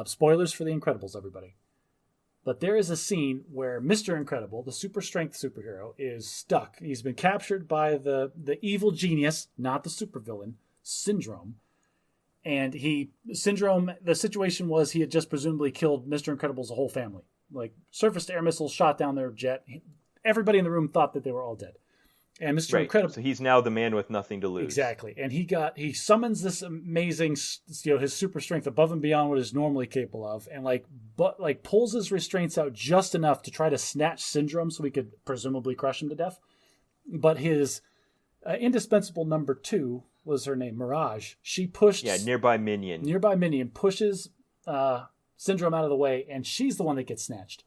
Spoilers for The Incredibles, everybody. But there is a scene where Mr. Incredible, the super strength superhero, is stuck. He's been captured by the evil genius, not the supervillain, Syndrome. And the situation was he had just presumably killed Mr. Incredible's whole family. Like, surface-to-air missiles shot down their jet. Everybody in the room thought that they were all dead. And Mr. Incredible... So he's now the man with nothing to lose. Exactly. And he summons this amazing, his super strength above and beyond what he's normally capable of, and pulls his restraints out just enough to try to snatch Syndrome so he could presumably crush him to death. But his indispensable number 2 was her name, Mirage. She pushed... Yeah, nearby minion pushes Syndrome out of the way, and she's the one that gets snatched.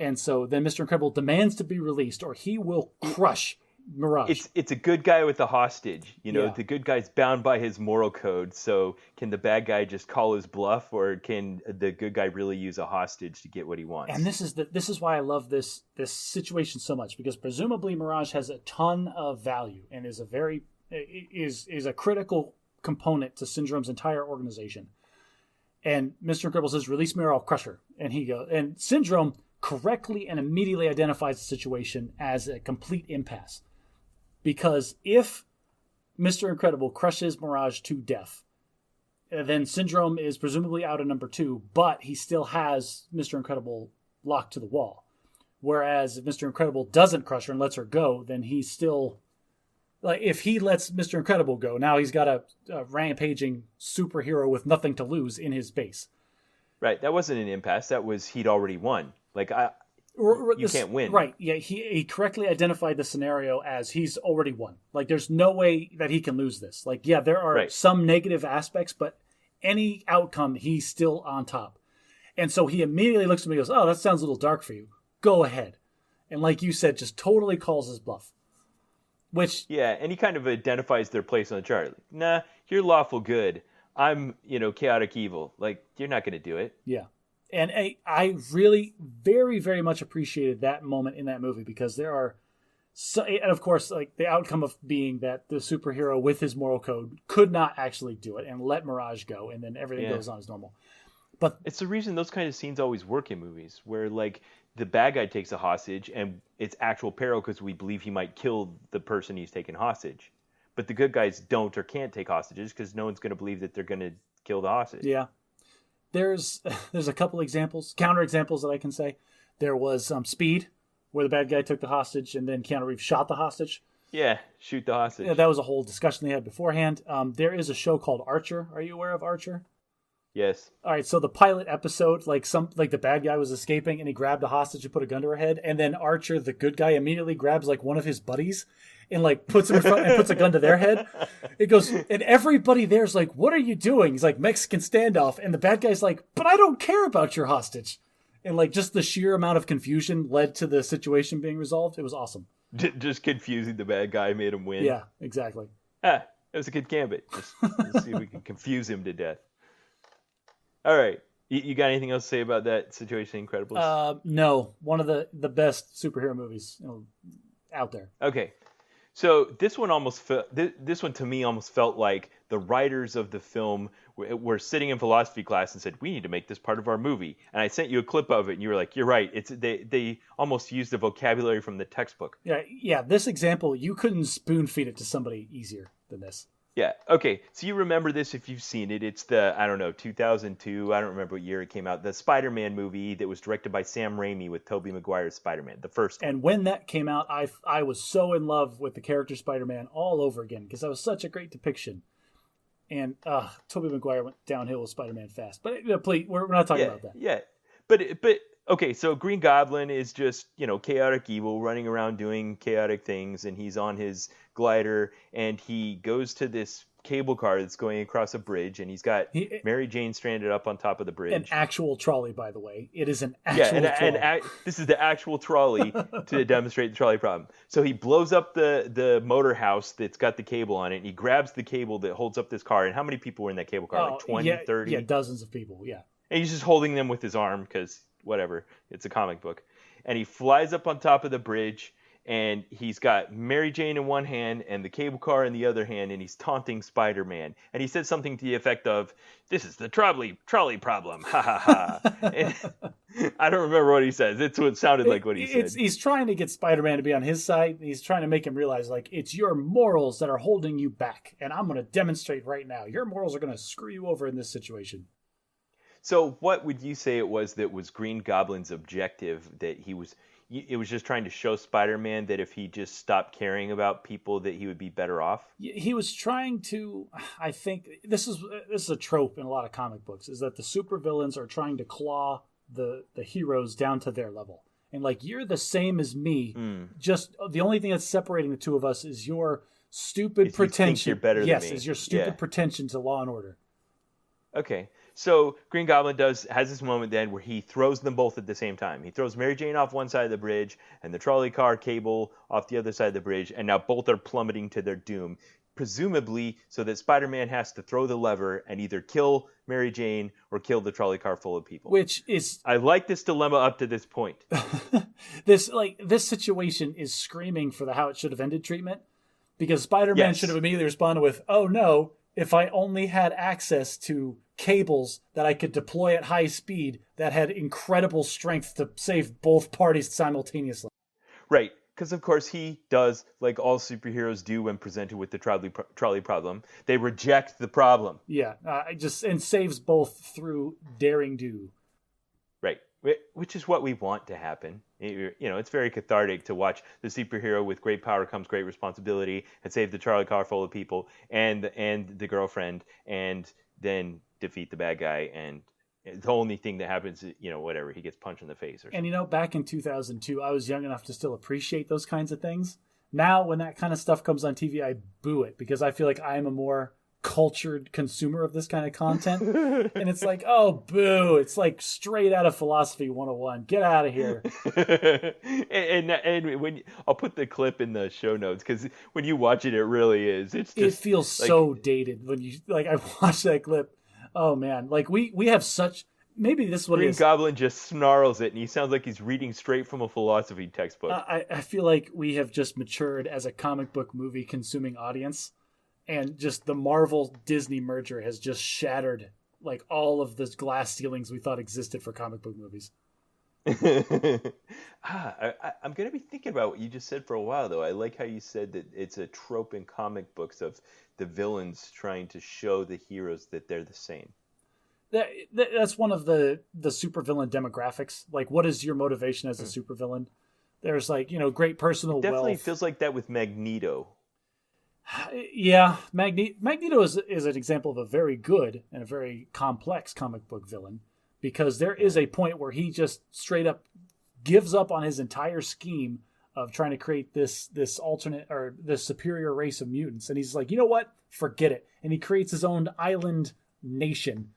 And so then Mr. Incredible demands to be released, or he will crush Mirage. It's a good guy with a hostage. The good guy's bound by his moral code. So can the bad guy just call his bluff, or can the good guy really use a hostage to get what he wants? And this is why I love this situation so much, because presumably Mirage has a ton of value and is a critical component to Syndrome's entire organization. And Mr. Incredible says, "Release me or I'll crush her." And Syndrome correctly and immediately identifies the situation as a complete impasse. Because if Mr. Incredible crushes Mirage to death, then Syndrome is presumably out of number 2, but he still has Mr. Incredible locked to the wall. Whereas if Mr. Incredible doesn't crush her and lets her go, then he's still... if he lets Mr. Incredible go, now he's got a rampaging superhero with nothing to lose in his base. Right, that wasn't an impasse. That was he'd already won. You can't win. Right, yeah, he correctly identified the scenario as he's already won. There's no way that he can lose this. There are some negative aspects, but any outcome, he's still on top. And so he immediately looks at me and goes, "Oh, that sounds a little dark for you. Go ahead." And like you said, just totally calls his bluff. Yeah, and he kind of identifies their place on the chart. Nah, you're lawful good. I'm, chaotic evil. You're not going to do it. Yeah. And I really very, very much appreciated that moment in that movie, because there are, and of course, the outcome of being that the superhero with his moral code could not actually do it and let Mirage go, and then everything goes on as normal. But it's the reason those kind of scenes always work in movies, where the bad guy takes a hostage and it's actual peril because we believe he might kill the person he's taken hostage. But the good guys don't or can't take hostages because no one's going to believe that they're going to kill the hostage. Yeah. There's a couple counterexamples that I can say. There was Speed, where the bad guy took the hostage and then Keanu Reeves shot the hostage. Yeah, shoot the hostage. Yeah, that was a whole discussion they had beforehand. There is a show called Archer. Are you aware of Archer? Yes. All right, so the pilot episode, the bad guy was escaping and he grabbed a hostage and put a gun to her head, and then Archer, the good guy, immediately grabs one of his buddies and puts him in front and puts a gun to their head. It goes, and everybody there's like, "What are you doing?" He's like, "Mexican standoff," and the bad guy's like, "But I don't care about your hostage." And just the sheer amount of confusion led to the situation being resolved. It was awesome. Just confusing the bad guy made him win. Yeah, exactly. It was a good gambit. Just see if we can confuse him to death. All right. You got anything else to say about that situation, Incredibles? No. One of the best superhero movies out there. Okay. So this one to me almost felt like the writers of the film were sitting in philosophy class and said, "We need to make this part of our movie." And I sent you a clip of it, and you were like, "You're right. They almost used the vocabulary from the textbook." Yeah. This example, you couldn't spoon feed it to somebody easier than this. Yeah. Okay. So you remember this if you've seen it. It's the, 2002. I don't remember what year it came out. The Spider-Man movie that was directed by Sam Raimi with Tobey Maguire's Spider-Man, the first one. And when that came out, I was so in love with the character Spider-Man all over again, because that was such a great depiction. And Tobey Maguire went downhill with Spider-Man fast. But please, we're not talking about that. Yeah. But okay, so Green Goblin is just, chaotic evil running around doing chaotic things, and he's on his glider, and he goes to this cable car that's going across a bridge, and he's got Mary Jane stranded up on top of the bridge. An actual trolley, by the way. It is an actual trolley. This is the actual trolley to demonstrate the trolley problem. So he blows up the motor house that's got the cable on it, and he grabs the cable that holds up this car. And how many people were in that cable car? 20, 30? Yeah, dozens of people, yeah. And he's just holding them with his arm because whatever, it's a comic book. And he flies up on top of the bridge, and he's got Mary Jane in one hand and the cable car in the other hand, and he's taunting Spider-Man. And he said something to the effect of, "This is the trolley problem, ha ha ha." And I don't remember what he says. It's what sounded like what he said. He's trying to get Spider-Man to be on his side. He's trying to make him realize, like, it's your morals that are holding you back, and I'm going to demonstrate right now. Your morals are going to screw you over in this situation. So what would you say it was that was Green Goblin's objective, that it was just trying to show Spider-Man that if he just stopped caring about people that he would be better off? He was trying to, I think, this is a trope in a lot of comic books, is that the supervillains are trying to claw the heroes down to their level. And like, you're the same as me. Just the only thing that's separating the two of us is your stupid pretension. You think you're better than me. Is your stupid pretension to law and order. Okay. So Green Goblin has this moment then where he throws them both at the same time. He throws Mary Jane off one side of the bridge and the trolley car cable off the other side of the bridge, and now both are plummeting to their doom, presumably so that Spider-Man has to throw the lever and either kill Mary Jane or kill the trolley car full of people. I like this dilemma up to this point. This situation is screaming for the how it should have ended treatment, because Spider-Man should have immediately responded with, "Oh no, if I only had access to cables that I could deploy at high speed that had incredible strength to save both parties simultaneously." Right, because of course he does like all superheroes do when presented with the trolley problem. They reject the problem. Yeah, and saves both through daring do. Right, which is what we want to happen. It's very cathartic to watch the superhero with great power comes great responsibility and save the trolley car full of people and the girlfriend, and then defeat the bad guy, and the only thing that happens is, whatever, he gets punched in the face or something. And back in 2002, I was young enough to still appreciate those kinds of things. Now, when that kind of stuff comes on TV, I boo it, because I feel like I'm a more cultured consumer of this kind of content. And it's like, oh, boo. It's like straight out of Philosophy 101. Get out of here. and when I'll put the clip in the show notes, because when you watch it, it really is. It feels so dated when you, like, I watched that clip. Oh man, like we have such, maybe this is what Green it is. Goblin just snarls it, and he sounds like he's reading straight from a philosophy textbook. I feel like we have just matured as a comic book movie consuming audience, and just the Marvel Disney merger has just shattered like all of the glass ceilings we thought existed for comic book movies. I'm going to be thinking about what you just said for a while, though. I like how you said that it's a trope in comic books of the villains trying to show the heroes that they're the same. That's one of the supervillain demographics. Like, what is your motivation as a supervillain? There's like, great personal wealth. Definitely feels like that with Magneto. Yeah, Magneto is an example of a very good and a very complex comic book villain, because there is a point where he just straight up gives up on his entire scheme of trying to create this alternate or this superior race of mutants, and he's like, you know what? Forget it. And he creates his own island nation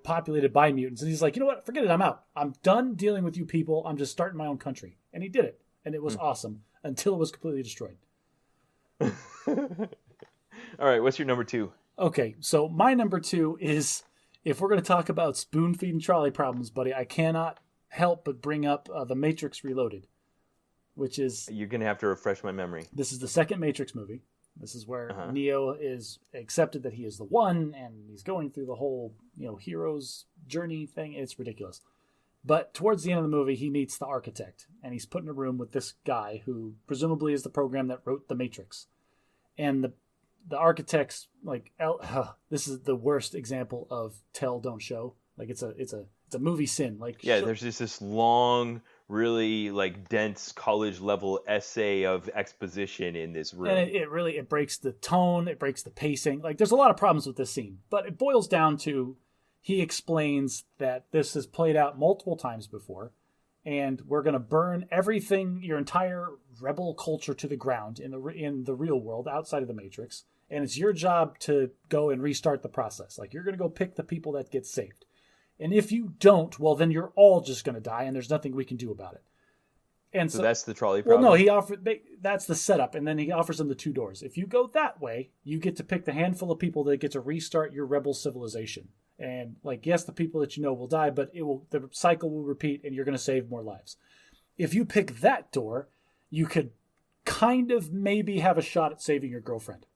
populated by mutants, and he's like, you know what? Forget it. I'm out. I'm done dealing with you people. I'm just starting my own country. And he did it, and it was awesome until it was completely destroyed. All right, what's your number 2? Okay, so my number 2 is, if we're going to talk about spoon feeding trolley problems, buddy, I cannot help but bring up The Matrix Reloaded, which is... You're going to have to refresh my memory. This is the second Matrix movie. This is where Neo is accepted that he is the one, and he's going through the whole, hero's journey thing. It's ridiculous. But towards the end of the movie, he meets the architect, and he's put in a room with this guy who presumably is the program that wrote The Matrix. And the architect's like, this is the worst example of tell, don't show. Like, it's a movie sin. Like, there's just this long, really like dense college level essay of exposition in this room, and it breaks the tone, it breaks the pacing. Like, there's a lot of problems with this scene, but it boils down to, he explains that this has played out multiple times before, and we're going to burn everything, your entire rebel culture, to the ground in the real world outside of the Matrix, and it's your job to go and restart the process. Like, you're going to go pick the people that get saved. And if you don't, well, then you're all just going to die, and there's nothing we can do about it. And so that's the trolley problem? Well, no, that's the setup, and then he offers them the 2 doors. If you go that way, you get to pick the handful of people that get to restart your rebel civilization. And like, yes, the people that you know will die, but the cycle will repeat and you're going to save more lives. If you pick that door, you could kind of maybe have a shot at saving your girlfriend.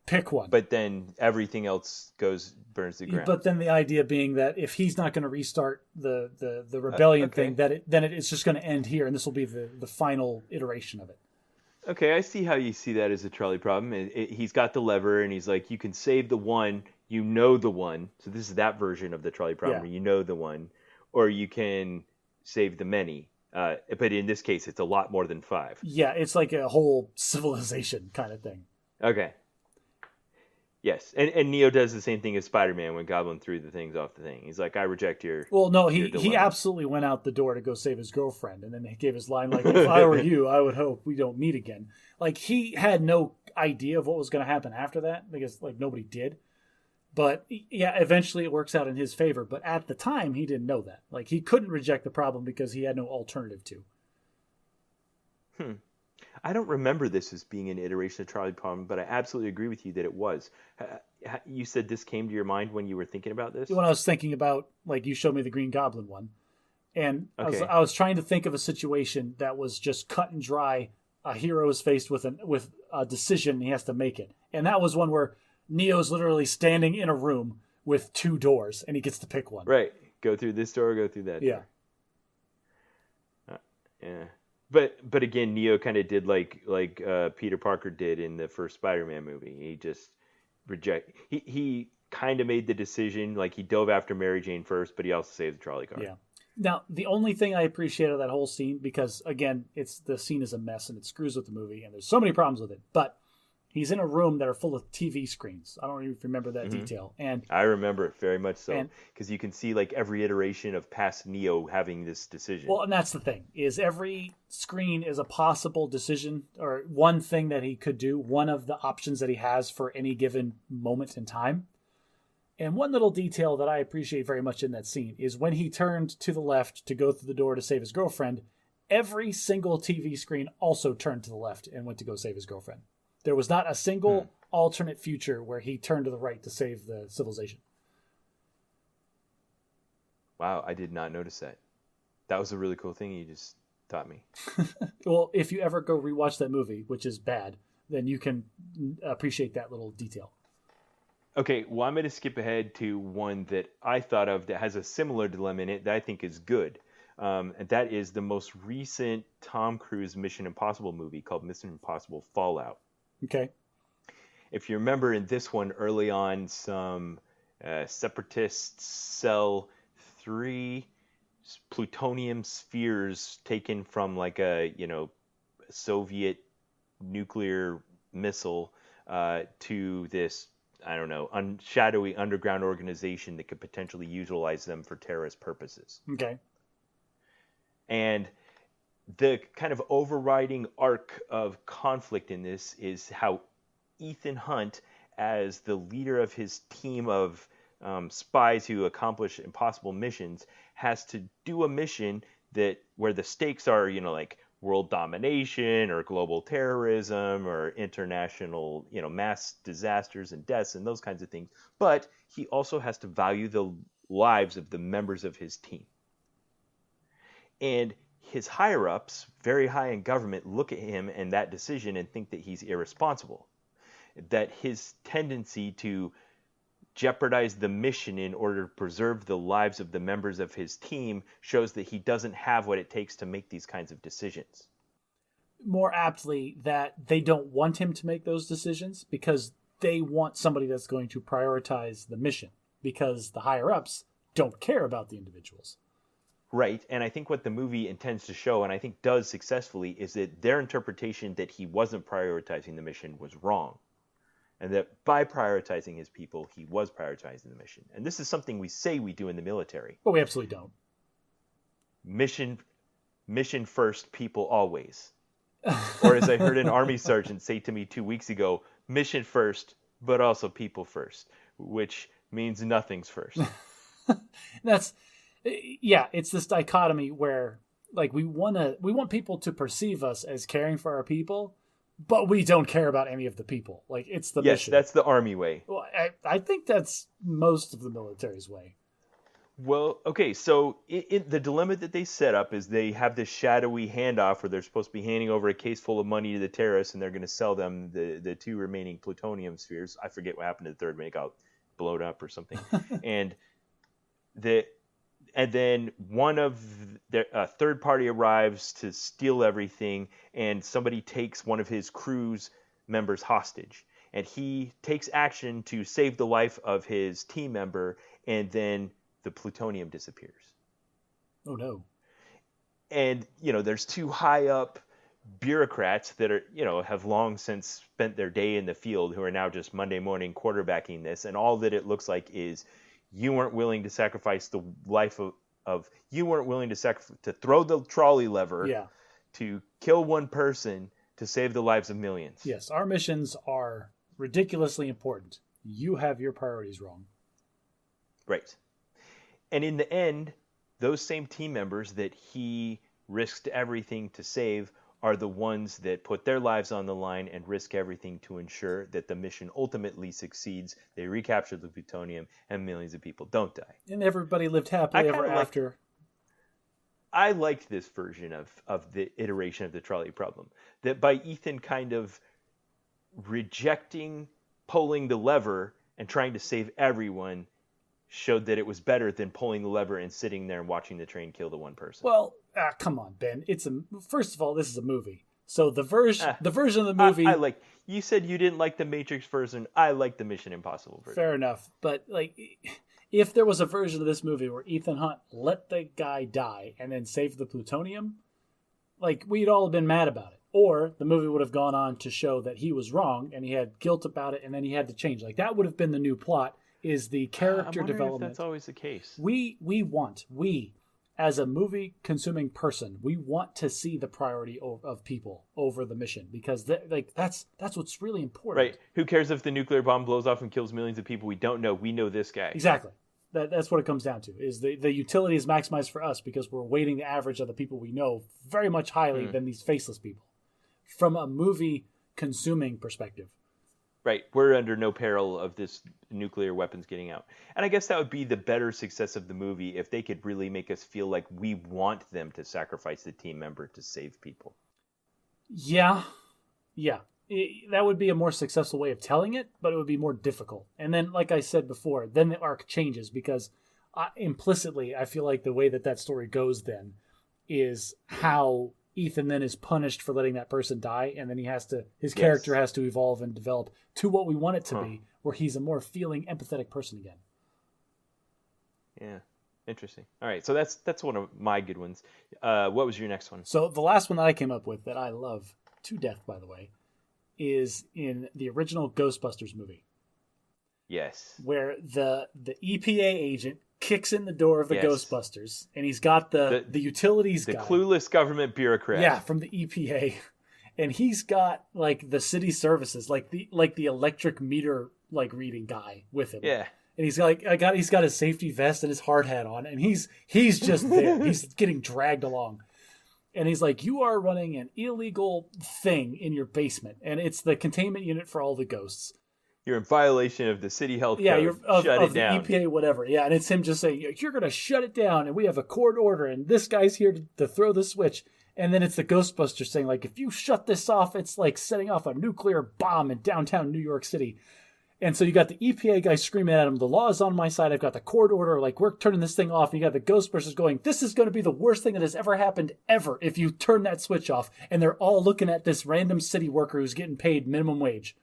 Pick one. But then everything else burns to the ground. But then the idea being that if he's not going to restart the rebellion thing, then it's just going to end here, and this will be the final iteration of it. Okay, I see how you see that as a trolley problem. He's got the lever, and he's like, you can save the one, you know the one. So this is that version of the trolley problem, where you know the one. Or you can save the many. But in this case, it's a lot more than 5. Yeah, it's like a whole civilization kind of thing. Okay. Yes, and Neo does the same thing as Spider-Man when Goblin threw the things off the thing. He's like, I reject your... Well, no, he absolutely went out the door to go save his girlfriend, and then he gave his line like, if I were you, I would hope we don't meet again. Like, he had no idea of what was going to happen after that, because, like, nobody did. But, yeah, eventually it works out in his favor. But at the time, he didn't know that. Like, he couldn't reject the problem because he had no alternative to. I don't remember this as being an iteration of Trolley Problem, but I absolutely agree with you that it was. You said this came to your mind when you were thinking about this? When I was thinking about, like, you showed me the Green Goblin one. And I was trying to think of a situation that was just cut and dry. A hero is faced with a decision, and he has to make it. And that was one where Neo's literally standing in a room with 2 doors, and he gets to pick one. Right. Go through this door, go through that door. Yeah. But again, Neo kind of did like Peter Parker did in the first Spider-Man movie. He just he kind of made the decision, like he dove after Mary Jane first, but he also saved the trolley car. Yeah. Now, the only thing I appreciate of that whole scene, because again, the scene is a mess and it screws with the movie, and there's so many problems with it, but he's in a room that are full of TV screens. I don't even remember that detail. And I remember it very much so, because you can see like every iteration of past Neo having this decision. Well, and that's the thing, is every screen is a possible decision, or one thing that he could do, one of the options that he has for any given moment in time. And one little detail that I appreciate very much in that scene is when he turned to the left to go through the door to save his girlfriend, every single TV screen also turned to the left and went to go save his girlfriend. There was not a single alternate future where he turned to the right to save the civilization. Wow, I did not notice that. That was a really cool thing you just taught me. Well, if you ever go rewatch that movie, which is bad, then you can appreciate that little detail. Okay, well, I'm going to skip ahead to one that I thought of that has a similar dilemma in it that I think is good. And that is the most recent Tom Cruise Mission Impossible movie called Mission Impossible Fallout. Okay. If you remember in this one, early on, some separatists sell 3 plutonium spheres taken from like a Soviet nuclear missile to this, I don't know, shadowy underground organization that could potentially utilize them for terrorist purposes. Okay. And the kind of overriding arc of conflict in this is how Ethan Hunt, as the leader of his team of spies who accomplish impossible missions, has to do a mission where the stakes are, like world domination or global terrorism or international, mass disasters and deaths and those kinds of things. But he also has to value the lives of the members of his team. And his higher-ups, very high in government, look at him and that decision and think that he's irresponsible. That his tendency to jeopardize the mission in order to preserve the lives of the members of his team shows that he doesn't have what it takes to make these kinds of decisions. More aptly, that they don't want him to make those decisions because they want somebody that's going to prioritize the mission, because the higher-ups don't care about the individuals. Right, and I think what the movie intends to show, and I think does successfully, is that their interpretation that he wasn't prioritizing the mission was wrong. And that by prioritizing his people, he was prioritizing the mission. And this is something we say we do in the military. But we absolutely don't. Mission first, people always. Or as I heard an Army sergeant say to me 2 weeks ago, mission first, but also people first, which means nothing's first. It's this dichotomy where, like, we want people to perceive us as caring for our people, but we don't care about any of the people. Like, it's the mission. Yes, that's the Army way. Well, I think that's most of the military's way. Well, okay, so the dilemma that they set up is they have this shadowy handoff where they're supposed to be handing over a case full of money to the terrorists, and they're going to sell them the two remaining plutonium spheres. I forget what happened to the third one; it got blown up or something. and then one of the third party arrives to steal everything, and somebody takes one of his crew's members hostage, and he takes action to save the life of his team member, and then the plutonium disappears. Oh no. And there's two high up bureaucrats that are have long since spent their day in the field, who are now just Monday morning quarterbacking this, and all that it looks like is you weren't willing to sacrifice the life of you weren't willing to throw the trolley lever to kill one person to save the lives of millions. Yes, our missions are ridiculously important. You have your priorities wrong. Right. And in the end, those same team members that he risked everything to save are the ones that put their lives on the line and risk everything to ensure that the mission ultimately succeeds. They recapture the plutonium and millions of people don't die. And everybody lived happily ever after. I liked this version of the iteration of the trolley problem. That by Ethan kind of rejecting pulling the lever and trying to save everyone showed that it was better than pulling the lever and sitting there and watching the train kill the one person. Well, come on, Ben. First of all, this is a movie. So the version of the movie... You said you didn't like the Matrix version. I like the Mission Impossible version. Fair enough. But if there was a version of this movie where Ethan Hunt let the guy die and then saved the plutonium, we'd all been mad about it. Or the movie would have gone on to show that he was wrong and he had guilt about it and then he had to change. That would have been the new plot. Is the character development. If that's always the case. We as a movie consuming person, we want to see the priority of people over the mission, because that's what's really important. Right. Who cares if the nuclear bomb blows off and kills millions of people? We don't know. We know this guy. Exactly. That's what it comes down to. Is the utility is maximized for us because we're weighting the average of the people we know very much highly than these faceless people. From a movie consuming perspective. Right. We're under no peril of this nuclear weapons getting out. And I guess that would be the better success of the movie if they could really make us feel like we want them to sacrifice the team member to save people. Yeah. That would be a more successful way of telling it, but it would be more difficult. And then, like I said before, then the arc changes because implicitly I feel like the way that story goes then is how Ethan then is punished for letting that person die, and then his character has to evolve and develop to what we want it to be, where he's a more feeling, empathetic person again. Yeah, interesting. All right, so that's one of my good ones. What was your next one? So the last one that I came up with that I love to death, by the way, is in the original Ghostbusters movie. Yes. Where the EPA agent kicks in the door of the Ghostbusters, and he's got the utilities guy. The clueless government bureaucrat. Yeah, from the EPA. And he's got the city services, the electric meter reading guy with him. Yeah. And he's got his safety vest and his hard hat on, and he's just there. He's getting dragged along. And he's like, "You are running an illegal thing in your basement, and it's the containment unit for all the ghosts. You're in violation of the city health code. Yeah, shut it down." The EPA, whatever. Yeah, and it's him just saying, "You're going to shut it down, and we have a court order, and this guy's here to throw the switch." And then it's the Ghostbusters saying, if you shut this off, it's like setting off a nuclear bomb in downtown New York City. And so you got the EPA guy screaming at him, "The law is on my side. I've got the court order. We're turning this thing off." And you got the Ghostbusters going, "This is going to be the worst thing that has ever happened ever if you turn that switch off." And they're all looking at this random city worker who's getting paid minimum wage.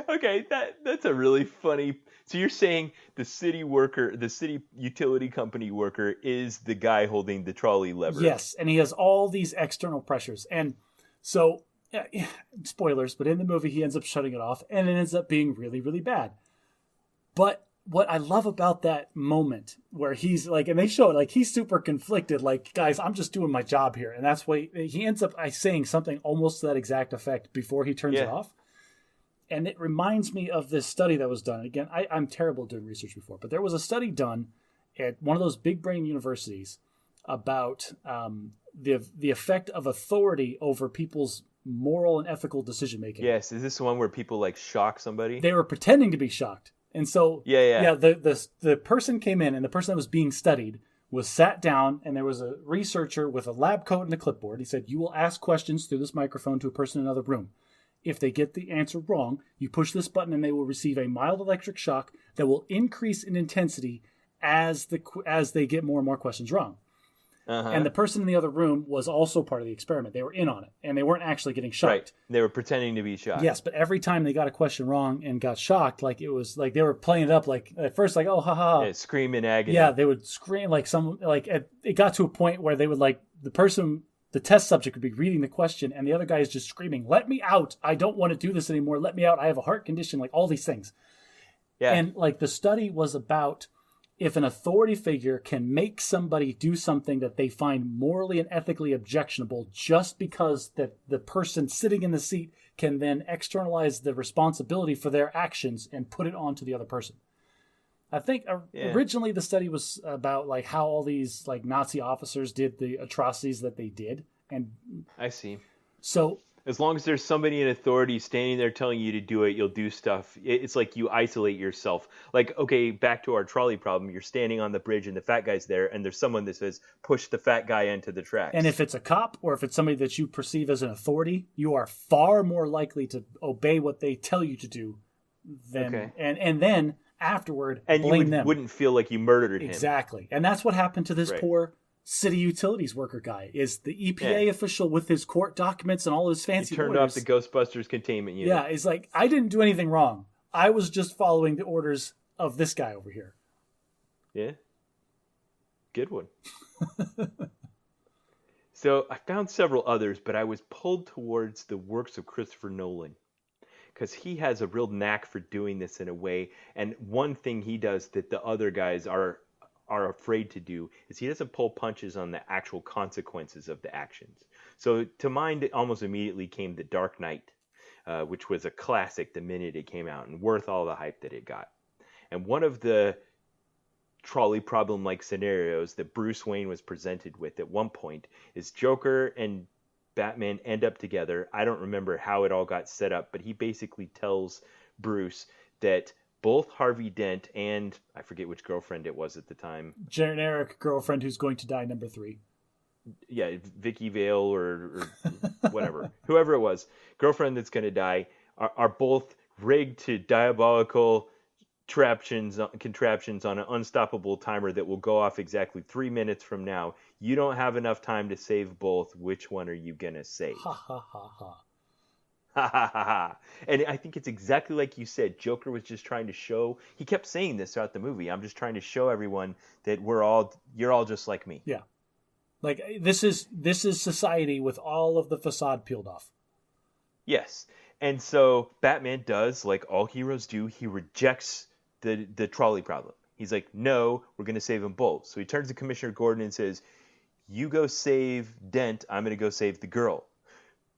Okay, that's a really funny. So you're saying the city utility company worker is the guy holding the trolley lever? Yes, and he has all these external pressures. And so, spoilers, but in the movie he ends up shutting it off, and it ends up being really, really bad. But what I love about that moment where he's and they show it, he's super conflicted, "Guys, I'm just doing my job here." And that's why he ends up saying something almost to that exact effect before he turns it off. And it reminds me of this study that was done. Again, I'm terrible at doing research before, but there was a study done at one of those big brain universities about the effect of authority over people's moral and ethical decision making. Yes, is this the one where people like shock somebody? They were pretending to be shocked. And so the person came in, and the person that was being studied was sat down, and there was a researcher with a lab coat and a clipboard. He said, you will ask questions through this microphone to a person in another room. If they get the answer wrong, you push this button and they will receive a mild electric shock that will increase in intensity as they get more and more questions wrong. And the person in the other room was also part of the experiment. They were in on it, and they weren't actually getting shocked. Right. They were pretending to be shocked. Yes, but every time they got a question wrong and got shocked, like it was like they were playing it up like at first like, oh, ha ha. Yeah, scream in agony. Yeah, they would scream like it got to a point where they would like the test subject would be reading the question and the other guy is just screaming, let me out. I don't want to do this anymore. Let me out. I have a heart condition, like all these things. Yeah. And like the study was about if an authority figure can make somebody do something that they find morally and ethically objectionable just because that the person sitting in the seat can then externalize the responsibility for their actions and put it onto the other person. I think originally the study was about like how all these like Nazi officers did the atrocities that they did. And I see. So as long as there's somebody in authority standing there telling you to do it, you'll do stuff. It's like you isolate yourself. Like, okay, back to our trolley problem. You're standing on the bridge and the fat guy's there, and there's someone that says, push the fat guy into the tracks. And if it's a cop or if it's somebody that you perceive as an authority, you are far more likely to obey what they tell you to do than and then afterward blame them. Wouldn't feel like you murdered him. Exactly. And that's what happened to this poor city utilities worker guy. Is the EPA official with his court documents and all his fancy he turned off the Ghostbusters containment unit. Yeah, it's like, I didn't do anything wrong. I was just following the orders of this guy over here. Yeah. Good one. So I found several others, but I was pulled towards the works of Christopher Nolan because he has a real knack for doing this in a way. And one thing he does that the other guys are afraid to do is he doesn't pull punches on the actual consequences of the actions. So to mind, almost immediately came The Dark Knight, which was a classic the minute it came out and worth all the hype that it got. And one of the trolley problem-like scenarios that Bruce Wayne was presented with at one point is Joker and Batman end up together. I don't remember how it all got set up, but he basically tells Bruce that both Harvey Dent and I forget which girlfriend it was at the time. Generic girlfriend who's going to die, number 3. Yeah, Vicky Vale or whatever. Whoever it was, girlfriend that's going to die, are both rigged to diabolical contraptions on an unstoppable timer that will go off exactly 3 minutes from now. You don't have enough time to save both. Which one are you going to save? Ha ha ha ha. Ha ha ha ha. And I think it's exactly like you said. Joker was just trying to show, he kept saying this throughout the movie, I'm just trying to show everyone that you're all just like me. Yeah. Like this is society with all of the facade peeled off. Yes. And so Batman does, like all heroes do, he rejects the trolley problem. He's like, no, we're going to save them both. So he turns to Commissioner Gordon and says, you go save Dent, I'm going to go save the girl.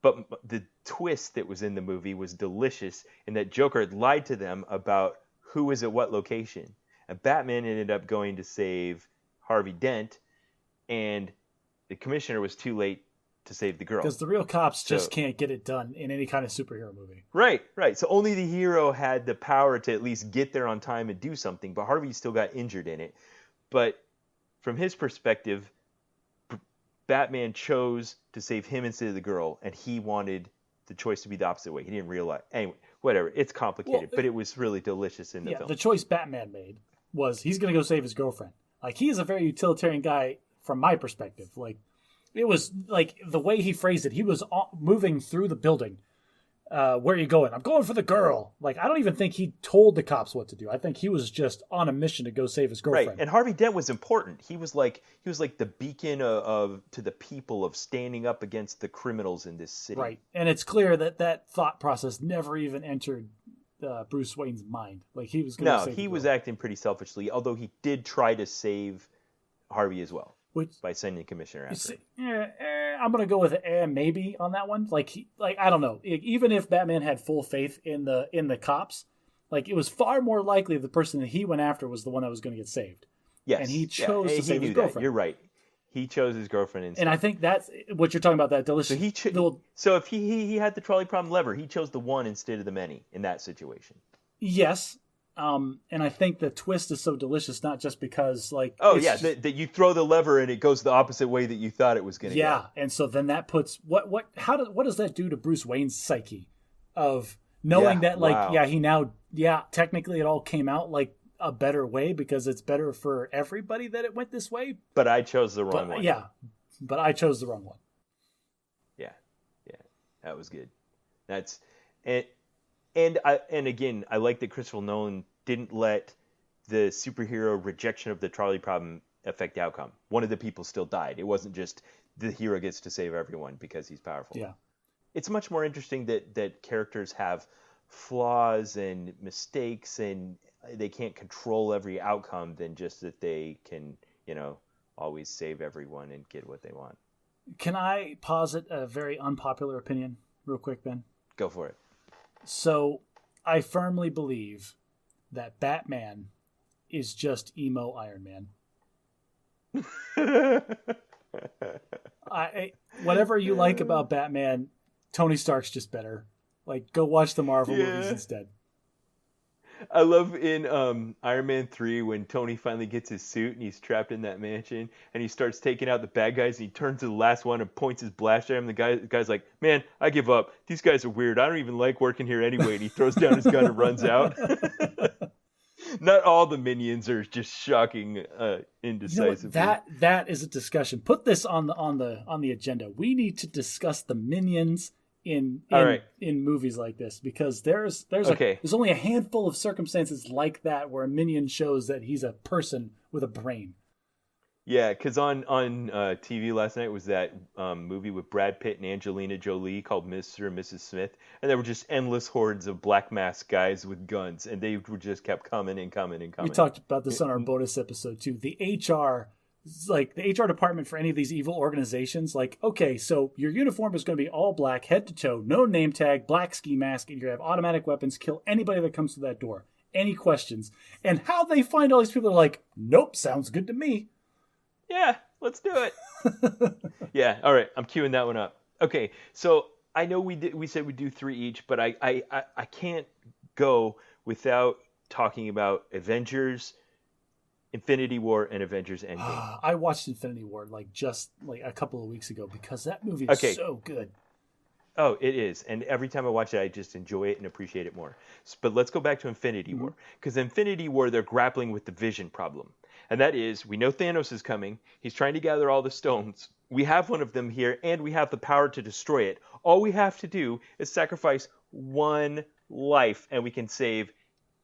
But the twist that was in the movie was delicious in that Joker had lied to them about who was at what location. And Batman ended up going to save Harvey Dent, and the commissioner was too late to save the girl. Because the real cops just can't get it done in any kind of superhero movie. Right. So only the hero had the power to at least get there on time and do something, but Harvey still got injured in it. But from his perspective, Batman chose to save him instead of the girl, and he wanted the choice to be the opposite way. He didn't realize. Anyway, whatever. It's complicated, but it was really delicious in the film. The choice Batman made was he's going to go save his girlfriend. Like, he is a very utilitarian guy from my perspective. Like, it was like the way he phrased it. He was moving through the building. Where are you going? I'm going for the girl. Like, I don't even think he told the cops what to do. I think he was just on a mission to go save his girlfriend. Right. And Harvey Dent was important. He was like the beacon of to the people of standing up against the criminals in this city. Right. And it's clear that thought process never even entered Bruce Wayne's mind. Like, he was going to save the girl. Was acting pretty selfishly, although he did try to save Harvey as well. By sending the commissioner after. I'm going to go with maybe on that one. Like I don't know. Even if Batman had full faith in the cops, like, it was far more likely the person that he went after was the one that was going to get saved. Yes. And he chose to save his girlfriend. You're right. He chose his girlfriend instead. And I think that's what you're talking about, that delicious... So if he had the trolley problem lever, he chose the one instead of the many in that situation. Yes. And I think the twist is so delicious, not just because, like... that you throw the lever and it goes the opposite way that you thought it was going to go. Yeah, and so then that puts... What does that do to Bruce Wayne's psyche? Of knowing that, like, wow. Technically it all came out, like, a better way because it's better for everybody that it went this way. But I chose the wrong one. Yeah, but I chose the wrong one. Yeah, that was good. That's... And again, I like that Christopher Nolan didn't let the superhero rejection of the trolley problem affect the outcome. One of the people still died. It wasn't just the hero gets to save everyone because he's powerful. Yeah. It's much more interesting that characters have flaws and mistakes and they can't control every outcome than just that they can, always save everyone and get what they want. Can I posit a very unpopular opinion real quick, Ben? Go for it. So I firmly believe that Batman is just emo Iron Man. Whatever you like about Batman, Tony Stark's just better. Like, go watch the Marvel movies instead. I love in Iron Man 3 when Tony finally gets his suit and he's trapped in that mansion and he starts taking out the bad guys and he turns to the last one and points his blaster at him. The guy's like, man, I give up. These guys are weird. I don't even like working here anyway. And he throws down his gun and runs out. Not all the minions are just shocking, indecisive. That is a discussion. Put this on the agenda. We need to discuss the minions in movies like this because there's only a handful of circumstances like that where a minion shows that he's a person with a brain. Yeah, because on TV last night was that movie with Brad Pitt and Angelina Jolie called Mr. and Mrs. Smith, and there were just endless hordes of black mask guys with guns, and they just kept coming and coming and coming. We talked about this on our bonus episode too. The HR department for any of these evil organizations, like, okay, so your uniform is going to be all black, head to toe, no name tag, black ski mask, and you're going to have automatic weapons, kill anybody that comes to that door. Any questions? And how they find all these people are like, nope, sounds good to me. Yeah, let's do it. Yeah, all right, I'm queuing that one up. Okay, so I know we said we'd do 3 each, but I can't go without talking about Avengers, Infinity War, and Avengers Endgame. I watched Infinity War just a couple of weeks ago because that movie is so good. Oh, it is. And every time I watch it, I just enjoy it and appreciate it more. But let's go back to Infinity War. Because Infinity War, they're grappling with the vision problem. And that is, we know Thanos is coming. He's trying to gather all the stones. We have one of them here, and we have the power to destroy it. All we have to do is sacrifice one life, and we can save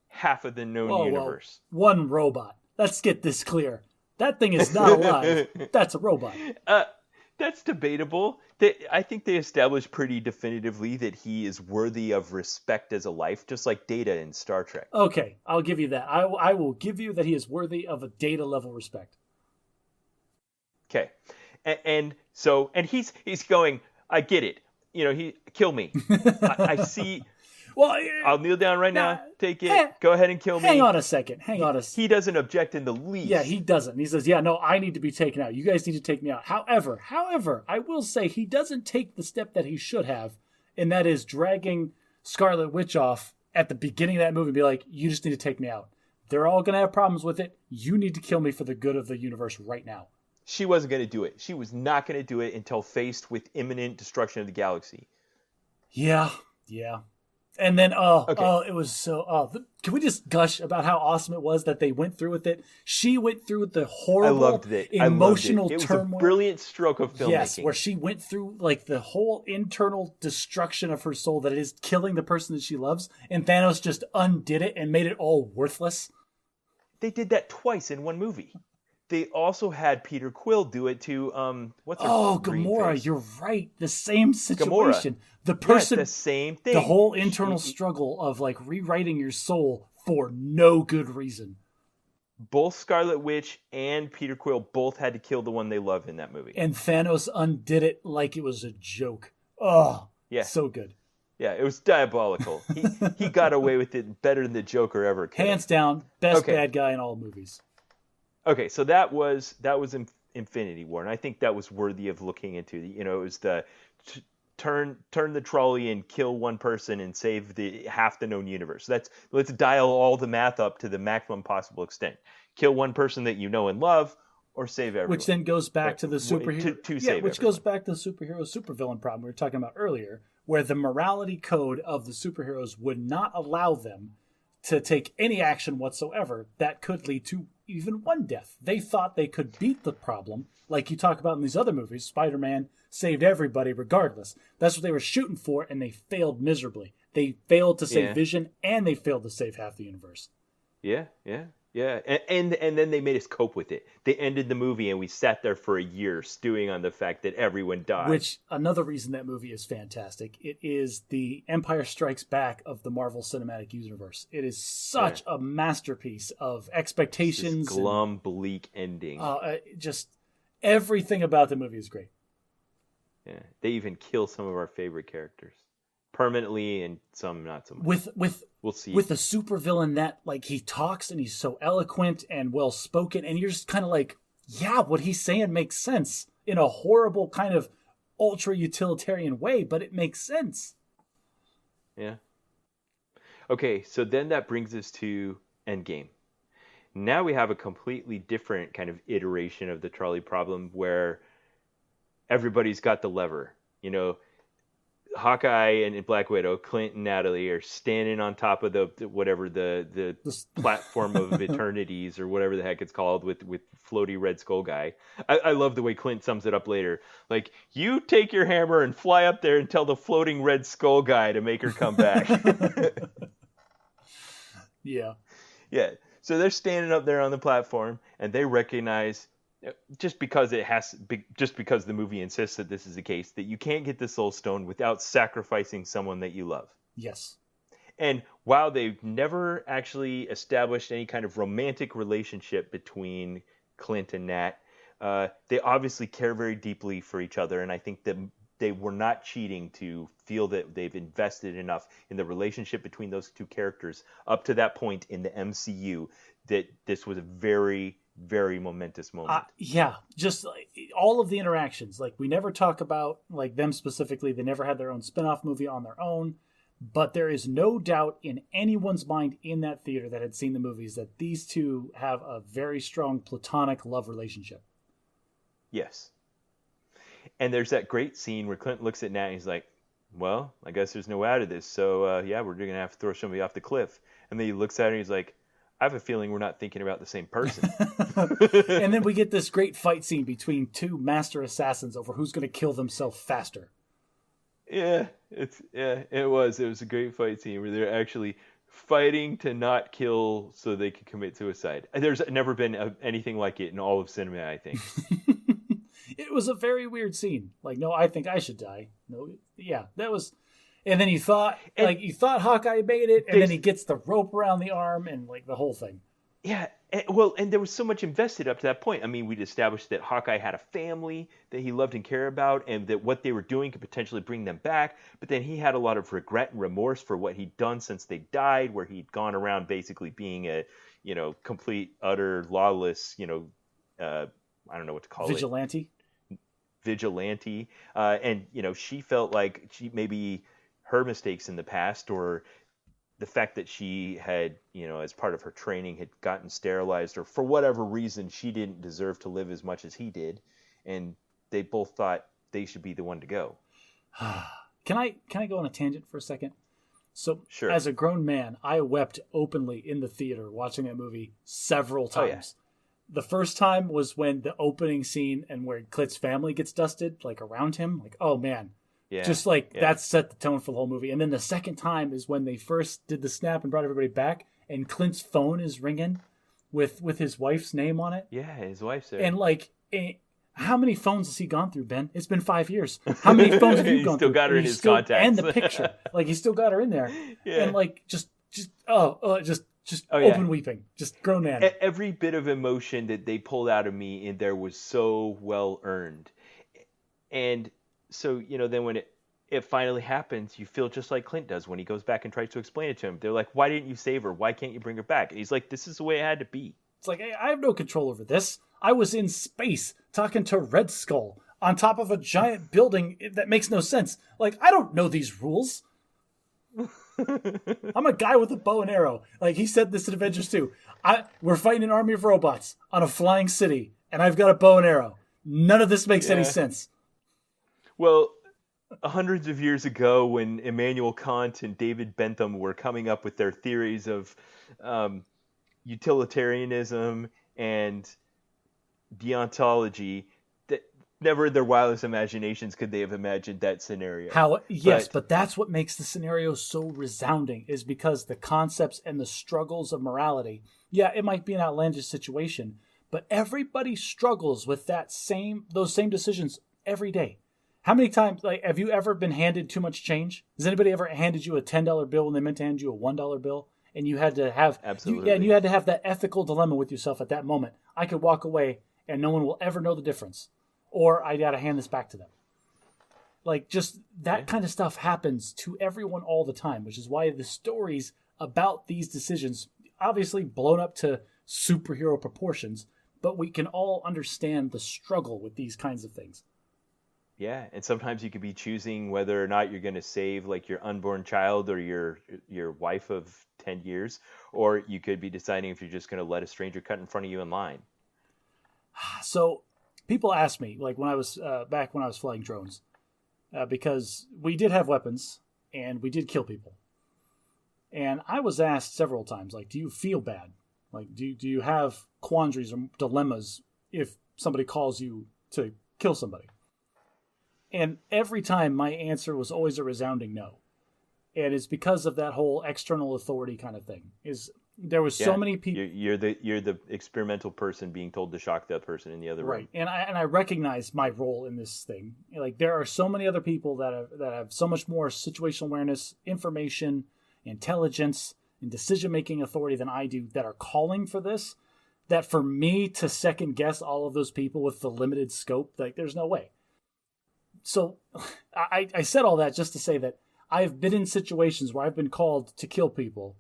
half of the known universe. One robot. Let's get this clear. That thing is not alive. That's a robot. That's debatable. I think they established pretty definitively that he is worthy of respect as a life, just like Data in Star Trek. Okay, I'll give you that. I will give you that he is worthy of a Data level respect. Okay, and he's going, I get it. Kill me. I see. Well, I'll kneel down right now. Take it. Go ahead and kill me. Hang on a second. He doesn't object in the least. Yeah, he doesn't. He says, yeah, no, I need to be taken out. You guys need to take me out. However, I will say he doesn't take the step that he should have, and that is dragging Scarlet Witch off at the beginning of that movie and be like, you just need to take me out. They're all going to have problems with it. You need to kill me for the good of the universe right now. She wasn't going to do it. She was not going to do it until faced with imminent destruction of the galaxy. Yeah. And then, it was so... can we just gush about how awesome it was that they went through with it? She went through the horrible, emotional turmoil. It was a brilliant stroke of filmmaking. Yes, where she went through the whole internal destruction of her soul that it is killing the person that she loves, and Thanos just undid it and made it all worthless. They did that twice in one movie. They also had Peter Quill do it to Gamora. You're right. The same situation. Gamora. The person, the same thing. The whole internal struggle of rewriting your soul for no good reason. Both Scarlet Witch and Peter Quill both had to kill the one they love in that movie. And Thanos undid it like it was a joke. Oh, yeah, so good. Yeah, it was diabolical. He got away with it better than the Joker ever could. Hands down, best bad guy in all movies. Okay, so that was Infinity War, and I think that was worthy of looking into. You know, it was the turn the trolley and kill one person and save the half the known universe. Let's dial all the math up to the maximum possible extent. Kill one person that you know and love, or save everyone. Which then goes back to the superhero. Which goes back to the superhero supervillain problem we were talking about earlier, where the morality code of the superheroes would not allow them to take any action whatsoever that could lead to even one death. They thought they could beat the problem, like you talk about in these other movies. Spider-Man saved everybody regardless. That's what they were shooting for, and they failed miserably. They failed to save Vision, and they failed to save half the universe. Yeah. And then they made us cope with it. They ended the movie, and we sat there for a year stewing on the fact that everyone died. Which, another reason that movie is fantastic. It is the Empire Strikes Back of the Marvel Cinematic Universe. It is such a masterpiece of expectations. This glum, bleak ending. Just everything about the movie is great. Yeah, they even kill some of our favorite characters permanently, and some not so much. We'll see. With a supervillain that, like, he talks and he's so eloquent and well spoken, and you're just kind of like, yeah, what he's saying makes sense in a horrible kind of ultra utilitarian way, but it makes sense. Yeah. Okay, so then that brings us to Endgame. Now we have a completely different kind of iteration of the trolley problem where everybody's got the lever. You know, Hawkeye and Black Widow, Clint and Natalie are standing on top of the platform of eternities, or whatever the heck it's called, with floaty Red Skull guy. I love the way Clint sums it up later. Like, you take your hammer and fly up there and tell the floating Red Skull guy to make her come back. Yeah. So they're standing up there on the platform, and they recognize, just because the movie insists that this is the case, that you can't get the Soul Stone without sacrificing someone that you love. Yes. And while they've never actually established any kind of romantic relationship between Clint and Nat, they obviously care very deeply for each other, and I think that they were not cheating to feel that they've invested enough in the relationship between those two characters up to that point in the MCU that this was a very, very momentous moment. Just like, all of the interactions. Like, we never talk about, like, them specifically. They never had their own spin-off movie on their own. But there is no doubt in anyone's mind in that theater that had seen the movies that these two have a very strong platonic love relationship. Yes. And there's that great scene where Clint looks at Nat and he's like, well, I guess there's no way out of this. So, we're going to have to throw somebody off the cliff. And then he looks at her and he's like, I have a feeling we're not thinking about the same person. And then we get this great fight scene between two master assassins over who's going to kill themselves faster. Yeah, it was a great fight scene where they're actually fighting to not kill so they could commit suicide. There's never been anything like it in all of cinema, I think. It was a very weird scene. Like, no, I think I should die. No, yeah, that was. And then you thought Hawkeye made it, and then he gets the rope around the arm, and like the whole thing. Yeah, and there was so much invested up to that point. I mean, we'd established that Hawkeye had a family that he loved and cared about, and that what they were doing could potentially bring them back. But then he had a lot of regret and remorse for what he'd done since they died, where he'd gone around basically being a, complete, utter, lawless, I don't know what to call Vigilante. And she felt like maybe her mistakes in the past, or the fact that she had, as part of her training, had gotten sterilized, or for whatever reason, she didn't deserve to live as much as he did. And they both thought they should be the one to go. Can I go on a tangent for a second? So, sure. As a grown man, I wept openly in the theater watching that movie several times. The first time was when the opening scene and where Clint's family gets dusted, like, around him. Like, oh, man. Yeah. Just like that set the tone for the whole movie. And then the second time is when they first did the snap and brought everybody back, and Clint's phone is ringing with his wife's name on it. Yeah, his wife's there. And like, how many phones has he gone through, Ben? It's been 5 years. How many phones have you gone through? He still got her in his contacts. And the picture. Like, he still got her in there. Yeah. And like, just open weeping. Just grown man. Every bit of emotion that they pulled out of me in there was so well earned. And so, then when it finally happens, you feel just like Clint does when he goes back and tries to explain it to him. They're like, why didn't you save her? Why can't you bring her back? And he's like, this is the way it had to be. It's like, hey, I have no control over this. I was in space talking to Red Skull on top of a giant building that makes no sense. Like, I don't know these rules. I'm a guy with a bow and arrow. Like, he said this in Avengers 2. We're fighting an army of robots on a flying city, and I've got a bow and arrow. None of this makes any sense. Well, hundreds of years ago, when Immanuel Kant and David Bentham were coming up with their theories of utilitarianism and deontology, that never in their wildest imaginations could they have imagined that scenario. But that's what makes the scenario so resounding, is because the concepts and the struggles of morality. Yeah, it might be an outlandish situation, but everybody struggles with those same decisions every day. How many times, have you ever been handed too much change? Has anybody ever handed you a $10 bill when they meant to hand you a $1 bill? And you had to have Absolutely. you had to have that ethical dilemma with yourself at that moment. I could walk away and no one will ever know the difference, or I got to hand this back to them. Like, just that kind of stuff happens to everyone all the time, which is why the stories about these decisions, obviously blown up to superhero proportions, but we can all understand the struggle with these kinds of things. Yeah, and sometimes you could be choosing whether or not you're going to save like your unborn child or your wife of 10 years, or you could be deciding if you're just going to let a stranger cut in front of you in line. So people ask me, like when I was back when I was flying drones, because we did have weapons and we did kill people. And I was asked several times, like, do you feel bad? Like, do you have quandaries or dilemmas if somebody calls you to kill somebody? And every time my answer was always a resounding no. And it's because of that whole external authority kind of thing. There was so many people. You're the experimental person being told to shock that person in the other room. Right. And I recognize my role in this thing. Like, there are so many other people that have so much more situational awareness, information, intelligence, and decision-making authority than I do that are calling for this, that for me to second guess all of those people with the limited scope, like, there's no way. So I said all that just to say that I've been in situations where I've been called to kill people,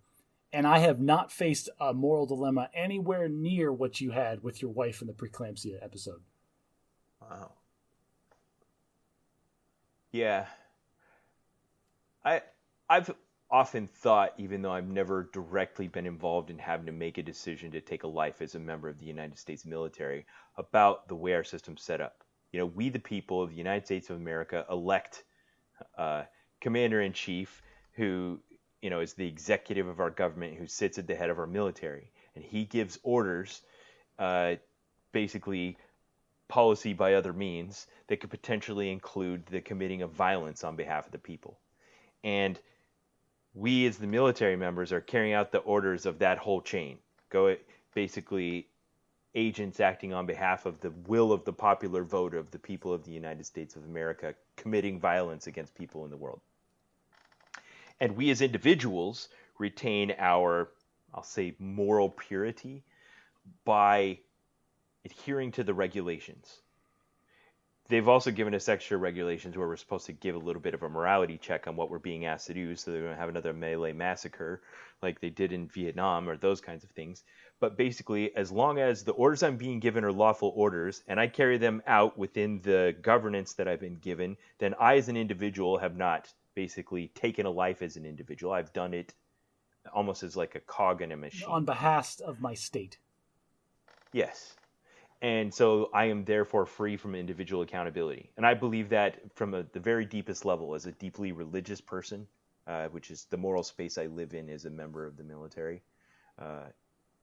and I have not faced a moral dilemma anywhere near what you had with your wife in the preeclampsia episode. Wow. Yeah. I've often thought, even though I've never directly been involved in having to make a decision to take a life as a member of the United States military, about the way our system's set up. You know, we the people of the United States of America elect commander-in-chief who, you know, is the executive of our government, who sits at the head of our military. And he gives orders, basically policy by other means, that could potentially include the committing of violence on behalf of the people. And we as the military members are carrying out the orders of that whole chain. Basically, agents acting on behalf of the will of the popular vote of the people of the United States of America, committing violence against people in the world. And we as individuals retain our, I'll say, moral purity by adhering to the regulations. They've also given us extra regulations where we're supposed to give a little bit of a morality check on what we're being asked to do, so they don't have another Malay massacre like they did in Vietnam, or those kinds of things. But basically, as long as the orders I'm being given are lawful orders, and I carry them out within the governance that I've been given, then I as an individual have not basically taken a life as an individual. I've done it almost as like a cog in a machine. On behalf of my state. Yes. And so I am therefore free from individual accountability. And I believe that from the very deepest level, as a deeply religious person, which is the moral space I live in as a member of the military.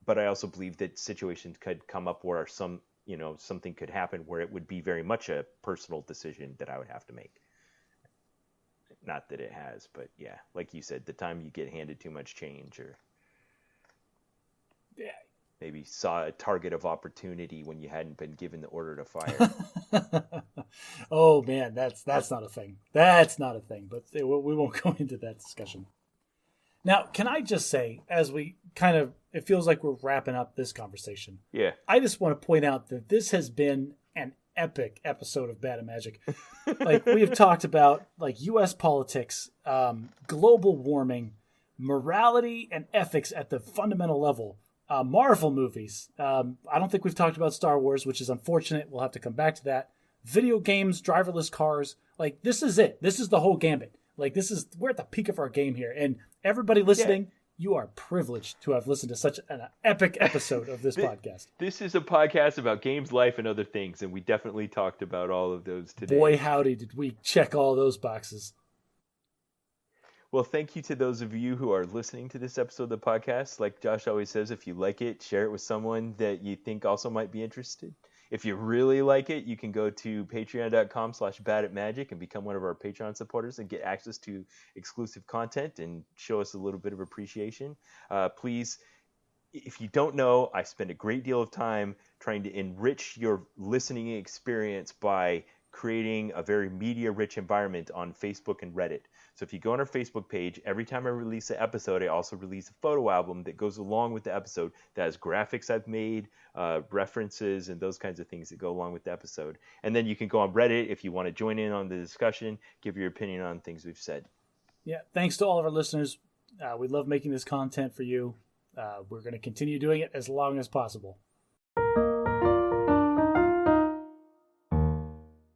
But I also believe that situations could come up where something could happen where it would be very much a personal decision that I would have to make. Not that it has, but yeah, like you said, the time you get handed too much change, or maybe saw a target of opportunity when you hadn't been given the order to fire. Oh man, that's not a thing. That's not a thing, but we won't go into that discussion. Now, can I just say, as we it feels like we're wrapping up this conversation. Yeah. I just want to point out that this has been an epic episode of Bad and Magic. Like, we have talked about like U.S. politics, global warming, morality and ethics at the fundamental level, Marvel movies. I don't think we've talked about Star Wars, which is unfortunate. We'll have to come back to that. Video games, driverless cars. Like, this is it. This is the whole gambit. Like, we're at the peak of our game here. And everybody listening, you are privileged to have listened to such an epic episode of this podcast. This is a podcast about games, life, and other things, and we definitely talked about all of those today. Boy, howdy, did we check all those boxes. Well, thank you to those of you who are listening to this episode of the podcast. Like Josh always says, if you like it, share it with someone that you think also might be interested. If you really like it, you can go to patreon.com/badatmagic and become one of our Patreon supporters and get access to exclusive content and show us a little bit of appreciation. Please, if you don't know, I spend a great deal of time trying to enrich your listening experience by creating a very media-rich environment on Facebook and Reddit. So if you go on our Facebook page, every time I release an episode, I also release a photo album that goes along with the episode that has graphics I've made, references, and those kinds of things that go along with the episode. And then you can go on Reddit if you want to join in on the discussion, give your opinion on things we've said. Yeah, thanks to all of our listeners. We love making this content for you. We're going to continue doing it as long as possible.